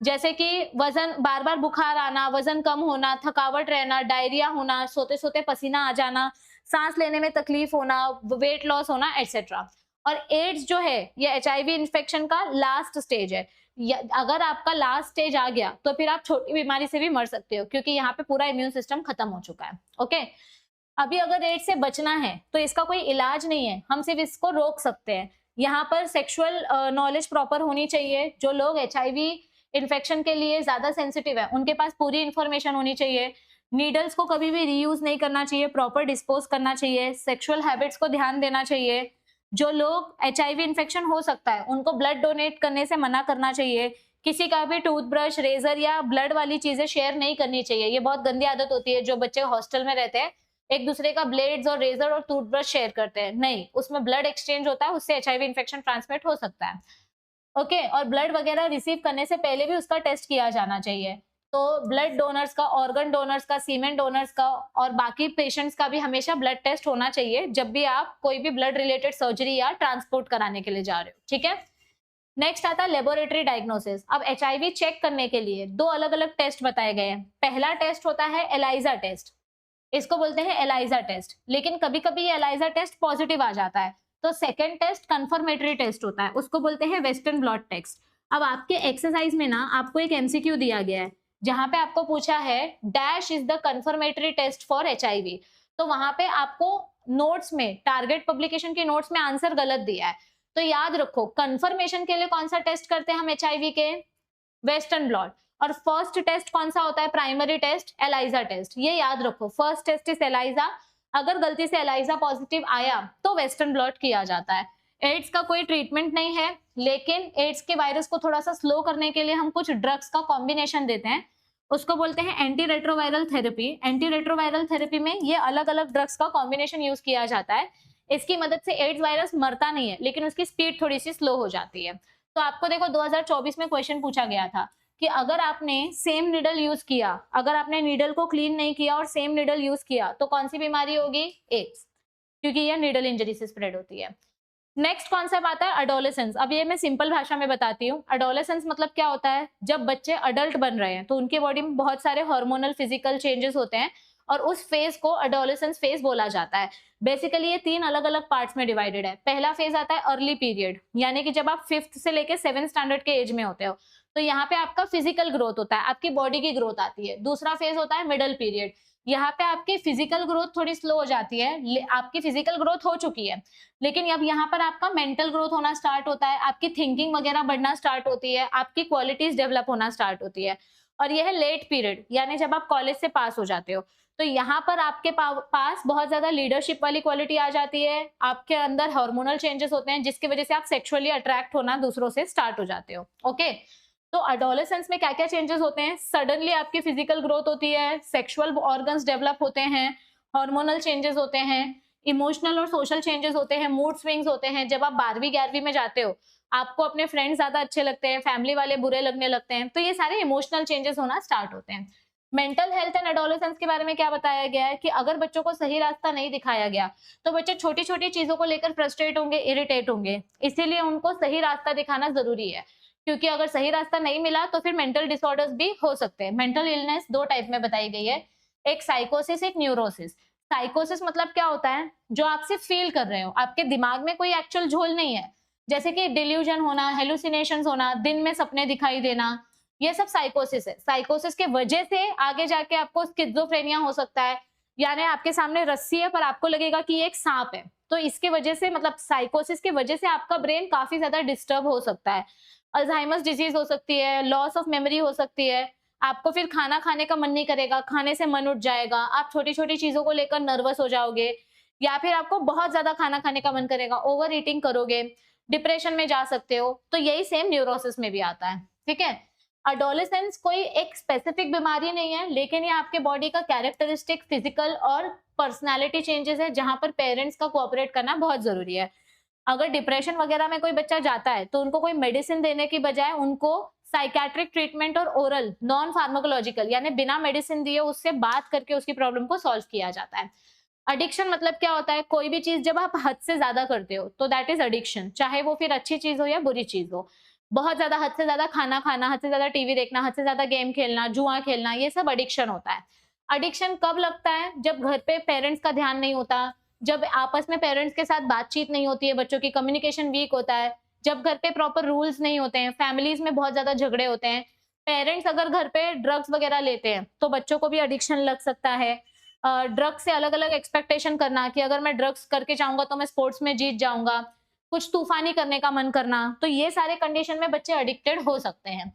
Speaker 1: जैसे कि वजन, बार बार बुखार आना, वजन कम होना, थकावट रहना, डायरिया होना, सोते सोते पसीना आ जाना, सांस लेने में तकलीफ होना, वेट लॉस होना, एटसेट्रा। और एड्स जो है ये एचआईवी इन्फेक्शन का लास्ट स्टेज है। अगर आपका लास्ट स्टेज आ गया तो फिर आप छोटी बीमारी से भी मर सकते हो, क्योंकि यहाँ पे पूरा इम्यून सिस्टम खत्म हो चुका है। ओके, अभी अगर एड्स से बचना है तो इसका कोई इलाज नहीं है, हम सिर्फ इसको रोक सकते हैं। यहाँ पर सेक्सुअल नॉलेज प्रॉपर होनी चाहिए। जो लोग एचआईवी इन्फेक्शन के लिए ज्यादा सेंसिटिव है उनके पास पूरी इंफॉर्मेशन होनी चाहिए। नीडल्स को कभी भी रीयूज नहीं करना चाहिए, प्रॉपर डिस्पोज करना चाहिए। सेक्सुअल हैबिट्स को ध्यान देना चाहिए। जो लोग एचआईवी इन्फेक्शन हो सकता है उनको ब्लड डोनेट करने से मना करना चाहिए। किसी का भी टूथब्रश, रेजर या ब्लड वाली चीजें शेयर नहीं करनी चाहिए। ये बहुत गंदी आदत होती है, जो बच्चे हॉस्टल में रहते हैं एक दूसरे का ब्लेड्स और रेजर और टूथब्रश शेयर करते हैं। नहीं, उसमें ब्लड एक्सचेंज होता है, उससे एचआईवी इन्फेक्शन ट्रांसमिट हो सकता है। ओके, और ब्लड वगैरह रिसीव करने से पहले भी उसका टेस्ट किया जाना चाहिए। तो ब्लड डोनर्स का, ऑर्गन डोनर्स का, सीमेन डोनर्स का और बाकी पेशेंट्स का भी हमेशा ब्लड टेस्ट होना चाहिए जब भी आप कोई भी ब्लड रिलेटेड सर्जरी या ट्रांसपोर्ट कराने के लिए जा रहे हो। ठीक है, नेक्स्ट आता है लेबोरेटरी डायग्नोसिस। अब एचआईवी चेक करने के लिए दो अलग अलग टेस्ट बताए गए हैं। पहला टेस्ट होता है एलाइजा टेस्ट, इसको बोलते हैं एलाइजा टेस्ट, लेकिन कभी कभी ये एलाइजा टेस्ट पॉजिटिव आ जाता है तो सेकेंड टेस्ट कंफर्मेटरी टेस्ट होता है, उसको बोलते हैं वेस्टर्न ब्लॉट टेस्ट। अब आपके एक्सरसाइज में ना आपको एक एमसीक्यू दिया गया है जहां पे आपको पूछा है dash is the confirmatory test for HIV, तो वहां पे आपको नोट्स में, टारगेट पब्लिकेशन के नोट्स में आंसर गलत दिया है। तो याद रखो, कंफर्मेशन के लिए कौन सा टेस्ट करते हैं हम एचआईवी के? Western blot. और फर्स्ट टेस्ट कौन सा होता है? Primary test, ELISA test. ये याद रखो, फर्स्ट टेस्ट इज एलाइजा। अगर गलती से एलाइजा पॉजिटिव आया तो वेस्टर्न ब्लॉट किया जाता है। एड्स का कोई ट्रीटमेंट नहीं है, लेकिन एड्स के वायरस को थोड़ा सा स्लो करने के लिए हम कुछ ड्रग्स का कॉम्बिनेशन देते हैं, उसको बोलते हैं anti retroviral therapy. Anti retroviral therapy में ये अलग अलग ड्रग्स का कॉम्बिनेशन यूज किया जाता है। इसकी मदद से एड्स वायरस मरता नहीं है, लेकिन उसकी स्पीड थोड़ी सी स्लो हो जाती है। तो आपको देखो 2024 में क्वेश्चन पूछा गया था कि अगर आपने सेम नीडल यूज किया, अगर आपने नीडल को क्लीन नहीं किया और सेम नीडल यूज किया तो कौन सी बीमारी होगी? एड्स, क्योंकि यह नीडल इंजरी से स्प्रेड होती है। नेक्स्ट कॉन्सेप्ट आता है अडोलेसेंस। अब ये मैं सिंपल भाषा में बताती हूँ। अडोलेसेंस मतलब क्या होता है? जब बच्चे अडल्ट बन रहे हैं तो उनके बॉडी में बहुत सारे हार्मोनल फिजिकल चेंजेस होते हैं और उस फेज को अडोलेसेंस फेज बोला जाता है। बेसिकली ये 3 अलग अलग पार्ट्स में डिवाइडेड है। पहला फेज आता है अर्ली पीरियड, यानी कि जब आप 5th से लेके 7th स्टैंडर्ड के एज में होते हो, तो यहाँ पे आपका फिजिकल ग्रोथ होता है, आपकी बॉडी की ग्रोथ आती है। दूसरा फेज होता है मिडल पीरियड, यहाँ पे आपकी फिजिकल ग्रोथ थोड़ी स्लो हो जाती है, आपकी फिजिकल ग्रोथ हो चुकी है, लेकिन अब यहाँ पर आपका मेंटल ग्रोथ होना स्टार्ट होता है, आपकी थिंकिंग वगैरह बढ़ना स्टार्ट होती है, आपकी क्वालिटीज डेवलप होना स्टार्ट होती है। और यह है लेट पीरियड, यानी जब आप कॉलेज से पास हो जाते हो, तो यहाँ पर आपके पास बहुत ज्यादा लीडरशिप वाली क्वालिटी आ जाती है, आपके अंदर हार्मोनल चेंजेस होते हैं जिसकी वजह से आप सेक्सुअली अट्रैक्ट होना दूसरों से स्टार्ट हो जाते हो। ओके, तो अडोलेसेंस में क्या क्या चेंजेस होते हैं? सडनली आपकी फिजिकल ग्रोथ होती है, सेक्सुअल ऑर्गन्स डेवलप होते हैं, हार्मोनल चेंजेस होते हैं, इमोशनल और सोशल चेंजेस होते हैं, मूड स्विंग्स होते हैं। जब आप 12वीं 11वीं में जाते हो, आपको अपने फ्रेंड्स ज्यादा अच्छे लगते हैं, फैमिली वाले बुरे लगने लगते हैं, तो ये सारे इमोशनल चेंजेस होना स्टार्ट होते हैं। मेंटल हेल्थ एंड एडोलेसेंस के बारे में क्या बताया गया है कि अगर बच्चों को सही रास्ता नहीं दिखाया गया तो बच्चे छोटी छोटी चीजों को लेकर फ्रस्ट्रेट होंगे, इरिटेट होंगे, इसीलिए उनको सही रास्ता दिखाना जरूरी है, क्योंकि अगर सही रास्ता नहीं मिला तो फिर मेंटल डिसऑर्डर्स भी हो सकते हैं। मेंटल इलनेस 2 टाइप में बताई गई है, एक साइकोसिस, एक न्यूरोसिस। साइकोसिस मतलब क्या होता है? जो आप सिर्फ फील कर रहे हो, आपके दिमाग में कोई एक्चुअल झोल नहीं है, जैसे कि डिल्यूजन होना, हेलुसिनेशंस होना, दिन में सपने दिखाई देना, ये सब साइकोसिस है। साइकोसिस के वजह से आगे जाके आपको स्किज़ोफ्रेनिया हो सकता है, यानी आपके सामने रस्सी है पर आपको लगेगा कि ये एक सांप है, तो इसके वजह से, मतलब साइकोसिस की वजह से आपका ब्रेन काफी ज्यादा डिस्टर्ब हो सकता है। अल्जाइमर्स डिजीज हो सकती है, लॉस ऑफ मेमोरी हो सकती है, आपको फिर खाना खाने का मन नहीं करेगा, खाने से मन उठ जाएगा, आप छोटी छोटी चीजों को लेकर नर्वस हो जाओगे, या फिर आपको बहुत ज्यादा खाना खाने का मन करेगा, ओवर ईटिंग करोगे, डिप्रेशन में जा सकते हो। तो यही सेम न्यूरोसिस में भी आता है। ठीक है, अडोलेसेंस कोई एक स्पेसिफिक बीमारी नहीं है, लेकिन ये आपके बॉडी का कैरेक्टरिस्टिक, फिजिकल और पर्सनालिटी चेंजेस है, जहां पर पेरेंट्स का कोऑपरेट करना बहुत जरूरी है। अगर डिप्रेशन वगैरह में कोई बच्चा जाता है तो उनको कोई मेडिसिन देने की बजाय उनको साइकेट्रिक ट्रीटमेंट और ओरल नॉन फार्माकोलॉजिकल यानी बिना मेडिसिन दिए उससे बात करके उसकी प्रॉब्लम को सॉल्व किया जाता है। एडिक्शन मतलब क्या होता है, कोई भी चीज जब आप हद से ज्यादा करते हो तो दैट इज एडिक्शन, चाहे वो फिर अच्छी चीज हो या बुरी चीज हो। बहुत ज्यादा हद से ज्यादा खाना खाना, हद से ज्यादा टीवी देखना, हद से ज्यादा गेम खेलना, जुआ खेलना, ये सब एडिक्शन होता है। एडिक्शन कब लगता है, जब घर पे पेरेंट्स का ध्यान नहीं होता, जब आपस में पेरेंट्स के साथ बातचीत नहीं होती है, बच्चों की कम्युनिकेशन वीक होता है, जब घर पे प्रॉपर रूल्स नहीं होते हैं, फैमिलीज में बहुत ज्यादा झगड़े होते हैं। पेरेंट्स अगर घर पे ड्रग्स वगैरह लेते हैं तो बच्चों को भी एडिक्शन लग सकता है। ड्रग्स से अलग अलग एक्सपेक्टेशन करना कि अगर मैं ड्रग्स करके जाऊंगा तो मैं स्पोर्ट्स में जीत जाऊंगा, कुछ तूफानी करने का मन करना, तो ये सारे कंडीशन में बच्चे एडिक्टेड हो सकते हैं।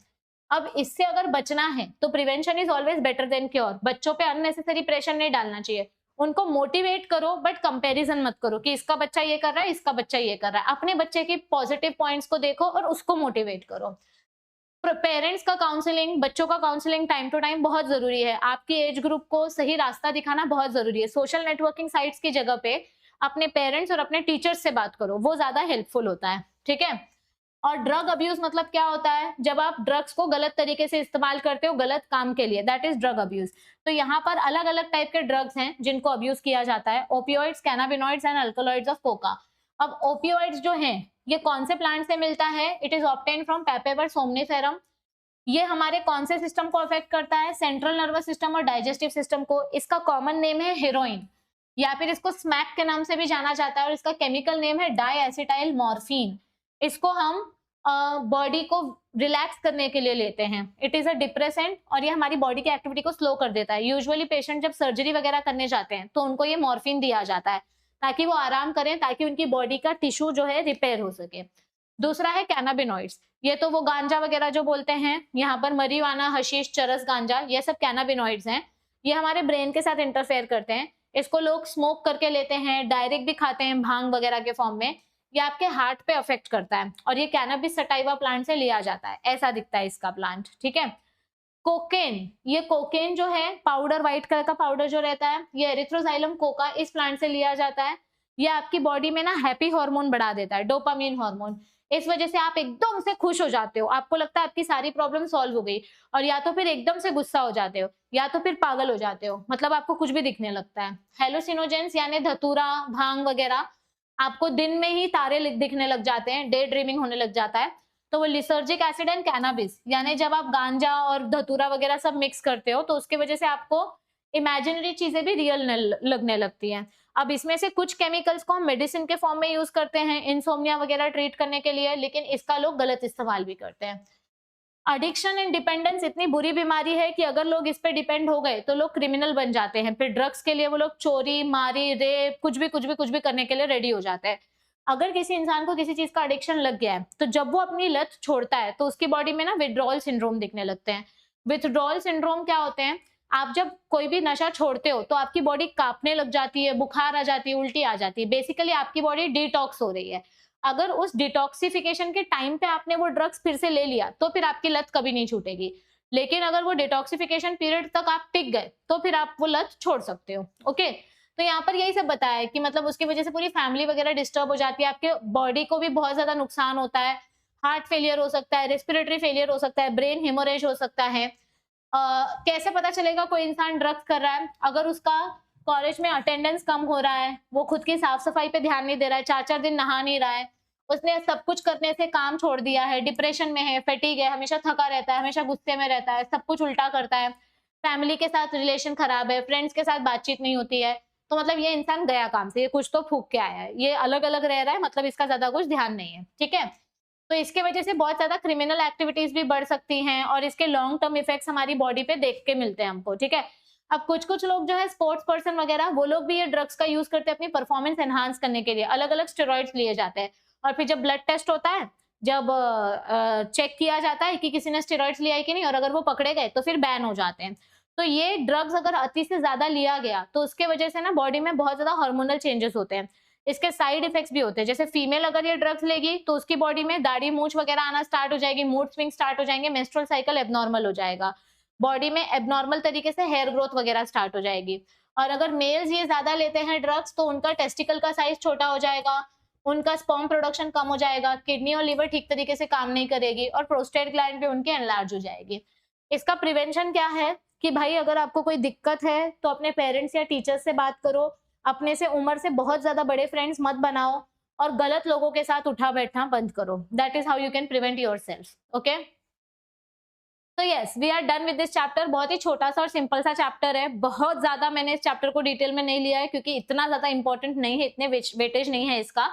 Speaker 1: अब इससे अगर बचना है तो prevention is always better than cure. बच्चों पे अननेसेसरी प्रेशर नहीं डालना चाहिए, उनको मोटिवेट करो बट कंपैरिजन मत करो कि इसका बच्चा ये कर रहा है, इसका बच्चा ये कर रहा है। अपने बच्चे के पॉजिटिव पॉइंट्स को देखो और उसको मोटिवेट करो। पेरेंट्स का काउंसलिंग, बच्चों का काउंसलिंग टाइम टू टाइम बहुत जरूरी है। आपकी एज ग्रुप को सही रास्ता दिखाना बहुत जरूरी है। सोशल नेटवर्किंग साइट्स की जगह पे अपने पेरेंट्स और अपने टीचर्स से बात करो, वो ज्यादा हेल्पफुल होता है, ठीक है। और ड्रग अब्यूज मतलब क्या होता है, जब आप ड्रग्स को गलत तरीके से इस्तेमाल करते हो गलत काम के लिए, दैट इज ड्रग अब्यूज। तो यहाँ पर अलग अलग टाइप के ड्रग्स हैं जिनको अब्यूज किया जाता है, opioids, cannabinoids and alkaloids of Coca. अब ओपियोइड्स जो हैं ये कौन से प्लांट से मिलता है, इट इज ऑब्टेन फ्रॉम पेपेवर सोमनिफेरम। ये हमारे कौन से सिस्टम को अफेक्ट करता है, सेंट्रल नर्वस सिस्टम और डाइजेस्टिव सिस्टम को। इसका कॉमन नेम है हेरोइन या फिर इसको स्मैक के नाम से भी जाना जाता है और इसका केमिकल नेम है डाईएसिटाइल मॉर्फिन। इसको हम बॉडी को रिलैक्स करने के लिए लेते हैं। इट इज अ डिप्रेसेंट और ये हमारी बॉडी की एक्टिविटी को स्लो कर देता है। यूजुअली पेशेंट जब सर्जरी वगैरह करने जाते हैं तो उनको ये मॉर्फिन दिया जाता है ताकि वो आराम करें, ताकि उनकी बॉडी का टिश्यू जो है रिपेयर हो सके। दूसरा है कैनाबिनॉइड्स, ये तो वो गांजा वगैरह जो बोलते हैं, यहाँ पर मरीवाना, हशीश, चरस, गांजा, ये सब कैनाबिनॉइड्स हैं। ये हमारे ब्रेन के साथ इंटरफेयर करते हैं। इसको लोग स्मोक करके लेते हैं, डायरेक्ट भी खाते हैं भांग वगैरह के फॉर्म में। ये आपके हार्ट पे अफेक्ट करता है और ये कैनबिस सटाइवा प्लांट से लिया जाता है, ऐसा दिखता है इसका प्लांट, ठीक है। कोकेन, ये कोकेन जो है पाउडर, व्हाइट कलर का पाउडर जो रहता है, ये एरिथ्रोजाइलम कोका इस प्लांट से लिया जाता है। ये आपकी बॉडी में ना हैप्पी हार्मोन बढ़ा देता है, डोपामिन हार्मोन। इस वजह से आप एकदम से खुश हो जाते हो, आपको लगता है आपकी सारी प्रॉब्लम सॉल्व हो गई। और या तो फिर एकदम से गुस्सा हो जाते हो या तो फिर पागल हो जाते हो, मतलब आपको कुछ भी दिखने लगता है। हेलोसिनोजेंस यानी धतूरा, भांग वगैरह, आपको दिन में ही तारे दिखने लग जाते हैं, डे ड्रीमिंग होने लग जाता है। तो वो लिसर्जिक एसिड एंड कैनाबिस, यानी जब आप गांजा और धतूरा वगैरह सब मिक्स करते हो तो उसकी वजह से आपको इमेजिनरी चीजें भी रियल लगने लगती हैं। अब इसमें से कुछ केमिकल्स को हम मेडिसिन के फॉर्म में यूज करते हैं इंसोम्निया वगैरह ट्रीट करने के लिए, लेकिन इसका लोग गलत इस्तेमाल भी करते हैं। एडिक्शन एंड डिपेंडेंस इतनी बुरी बीमारी है कि अगर लोग इस पे डिपेंड हो गए तो लोग क्रिमिनल बन जाते हैं। फिर ड्रग्स के लिए वो लोग चोरी, मारी, रेप, कुछ भी करने के लिए रेडी हो जाते हैं। अगर किसी इंसान को किसी चीज का एडिक्शन लग गया है तो जब वो अपनी लत छोड़ता है तो उसकी बॉडी में ना विथड्रॉल सिंड्रोम दिखने लगते हैं। विथड्रॉल सिंड्रोम क्या होते हैं, आप जब कोई भी नशा छोड़ते हो तो आपकी बॉडी कांपने लग जाती है, बुखार आ जाती है, उल्टी आ जाती है, बेसिकली आपकी बॉडी डिटॉक्स हो रही है। अगर उस डिटॉक्सिफिकेशन के टाइम पे आपने वो ड्रग्स फिर से ले लिया तो फिर आपकी लत कभी नहीं छूटेगी। लेकिन अगर वो डिटॉक्सिफिकेशन पीरियड तक आप टिक गए तो फिर आप वो लत छोड़ सकते हो, ओके। तो यहाँ पर यही सब बताया है कि मतलब उसकी वजह से पूरी फैमिली वगैरह डिस्टर्ब हो जाती है, आपके बॉडी को भी बहुत ज्यादा नुकसान होता है, हार्ट फेलियर हो सकता है, रेस्पिरेटरी फेलियर हो सकता है, ब्रेन हेमोरेज हो सकता है। कैसे पता चलेगा कोई इंसान ड्रग्स कर रहा है, अगर उसका कॉलेज में अटेंडेंस कम हो रहा है, वो खुद की साफ सफाई पे ध्यान नहीं दे रहा है, 4-4 दिन नहा नहीं रहा है, उसने सब कुछ करने से काम छोड़ दिया है, डिप्रेशन में है, फैटिग है, हमेशा थका रहता है, हमेशा गुस्से में रहता है, सब कुछ उल्टा करता है, फैमिली के साथ रिलेशन खराब है, फ्रेंड्स के साथ बातचीत नहीं होती है, तो मतलब ये इंसान गया काम से, ये कुछ तो फूक के आया है, ये अलग अलग रह रहा है, मतलब इसका ज्यादा कुछ ध्यान नहीं है, ठीक है। तो इसके वजह से बहुत ज्यादा क्रिमिनल एक्टिविटीज भी बढ़ सकती हैं और इसके लॉन्ग टर्म इफेक्ट्स हमारी बॉडी पे देख के मिलते हैं हमको, ठीक है। अब कुछ लोग जो है स्पोर्ट्स पर्सन वगैरह, वो लोग भी ये ड्रग्स का यूज करते हैं अपनी परफॉर्मेंस एनहांस करने के लिए, अलग अलग स्टेरॉइड्स लिए जाते हैं और फिर जब ब्लड टेस्ट होता है, जब चेक किया जाता है कि किसी ने स्टेरॉइड्स लिया है कि नहीं, और अगर वो पकड़े गए तो फिर बैन हो जाते हैं। तो ये ड्रग्स अगर अति से ज्यादा लिया गया तो उसके वजह से ना बॉडी में बहुत ज्यादा हार्मोनल चेंजेस होते हैं, इसके साइड इफेक्ट्स भी होते हैं। जैसे फीमेल अगर ये ड्रग्स लेगी तो उसकी बॉडी में दाढ़ी मूछ वगैरह आना स्टार्ट हो जाएगी, मूड स्विंग स्टार्ट हो जाएंगे, मेंस्ट्रुअल साइकिल एबनॉर्मल हो जाएगा, बॉडी में एबनॉर्मल तरीके से हेयर ग्रोथ वगैरह स्टार्ट हो जाएगी। और अगर मेल्स ये ज्यादा लेते हैं ड्रग्स तो उनका टेस्टिकल का साइज छोटा हो जाएगा, उनका स्पर्म प्रोडक्शन कम हो जाएगा, किडनी और लिवर ठीक तरीके से काम नहीं करेगी और प्रोस्टेट ग्लैंड भी उनके एनलार्ज हो जाएगी। इसका प्रिवेंशन क्या है कि भाई अगर आपको कोई दिक्कत है तो अपने पेरेंट्स या टीचर्स से बात करो, अपने से उम्र से बहुत ज्यादा बड़े फ्रेंड्स मत बनाओ और गलत लोगों के साथ उठा बैठना बंद करो। That is how you can prevent yourself. Okay, तो yes we are done with this chapter. बहुत ही छोटा सा और सिंपल सा चैप्टर है, बहुत ज्यादा मैंने इस चैप्टर को डिटेल में नहीं लिया है क्योंकि इतना ज्यादा इंपॉर्टेंट नहीं है, इतने वेटेज नहीं है इसका।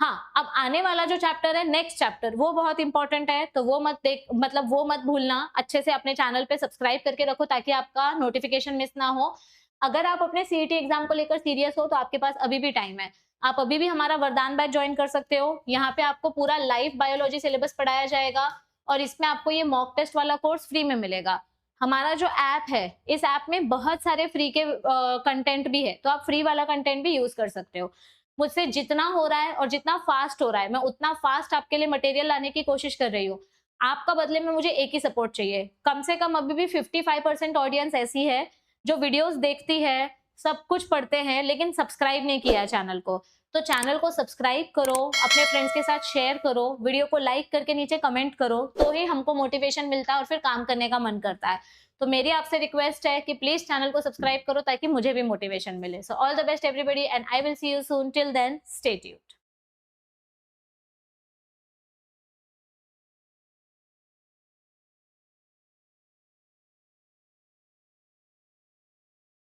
Speaker 1: हाँ, अब आने वाला जो चैप्टर है नेक्स्ट चैप्टर वो बहुत इंपॉर्टेंट है, तो वो मत देख मतलब वो मत भूलना। अच्छे से अपने चैनल पे सब्सक्राइब करके रखो ताकि आपका नोटिफिकेशन मिस ना हो। अगर आप अपने सीईटी एग्जाम को लेकर सीरियस हो तो आपके पास अभी भी टाइम है। आप अभी भी हमारा वरदान बैच ज्वाइन कर सकते हो। यहाँ पे आपको पूरा लाइव बायोलॉजी सिलेबस पढ़ाया जाएगा और इसमें आपको ये मॉक टेस्ट वाला कोर्स फ्री में मिलेगा। हमारा जो ऐप है, इस ऐप में बहुत सारे फ्री के कंटेंट भी है, तो आप फ्री वाला कंटेंट भी यूज कर सकते हो। मुझसे जितना हो रहा है और जितना फास्ट हो रहा है, मैं उतना फास्ट आपके लिए मटेरियल लाने की कोशिश कर रही हूँ। आपका बदले में मुझे एक ही सपोर्ट चाहिए। कम से कम अभी भी 55% ऑडियंस ऐसी है जो वीडियोस देखती है, सब कुछ पढ़ते हैं, लेकिन सब्सक्राइब नहीं किया है चैनल को। तो चैनल को सब्सक्राइब करो, अपने फ्रेंड्स के साथ शेयर करो, वीडियो को लाइक करके नीचे कमेंट करो, तो ही हमको मोटिवेशन मिलता है और फिर काम करने का मन करता है। तो मेरी आपसे रिक्वेस्ट है कि प्लीज चैनल को सब्सक्राइब करो ताकि मुझे भी मोटिवेशन मिले। So all the best everybody and I will see you soon. Till then stay tuned.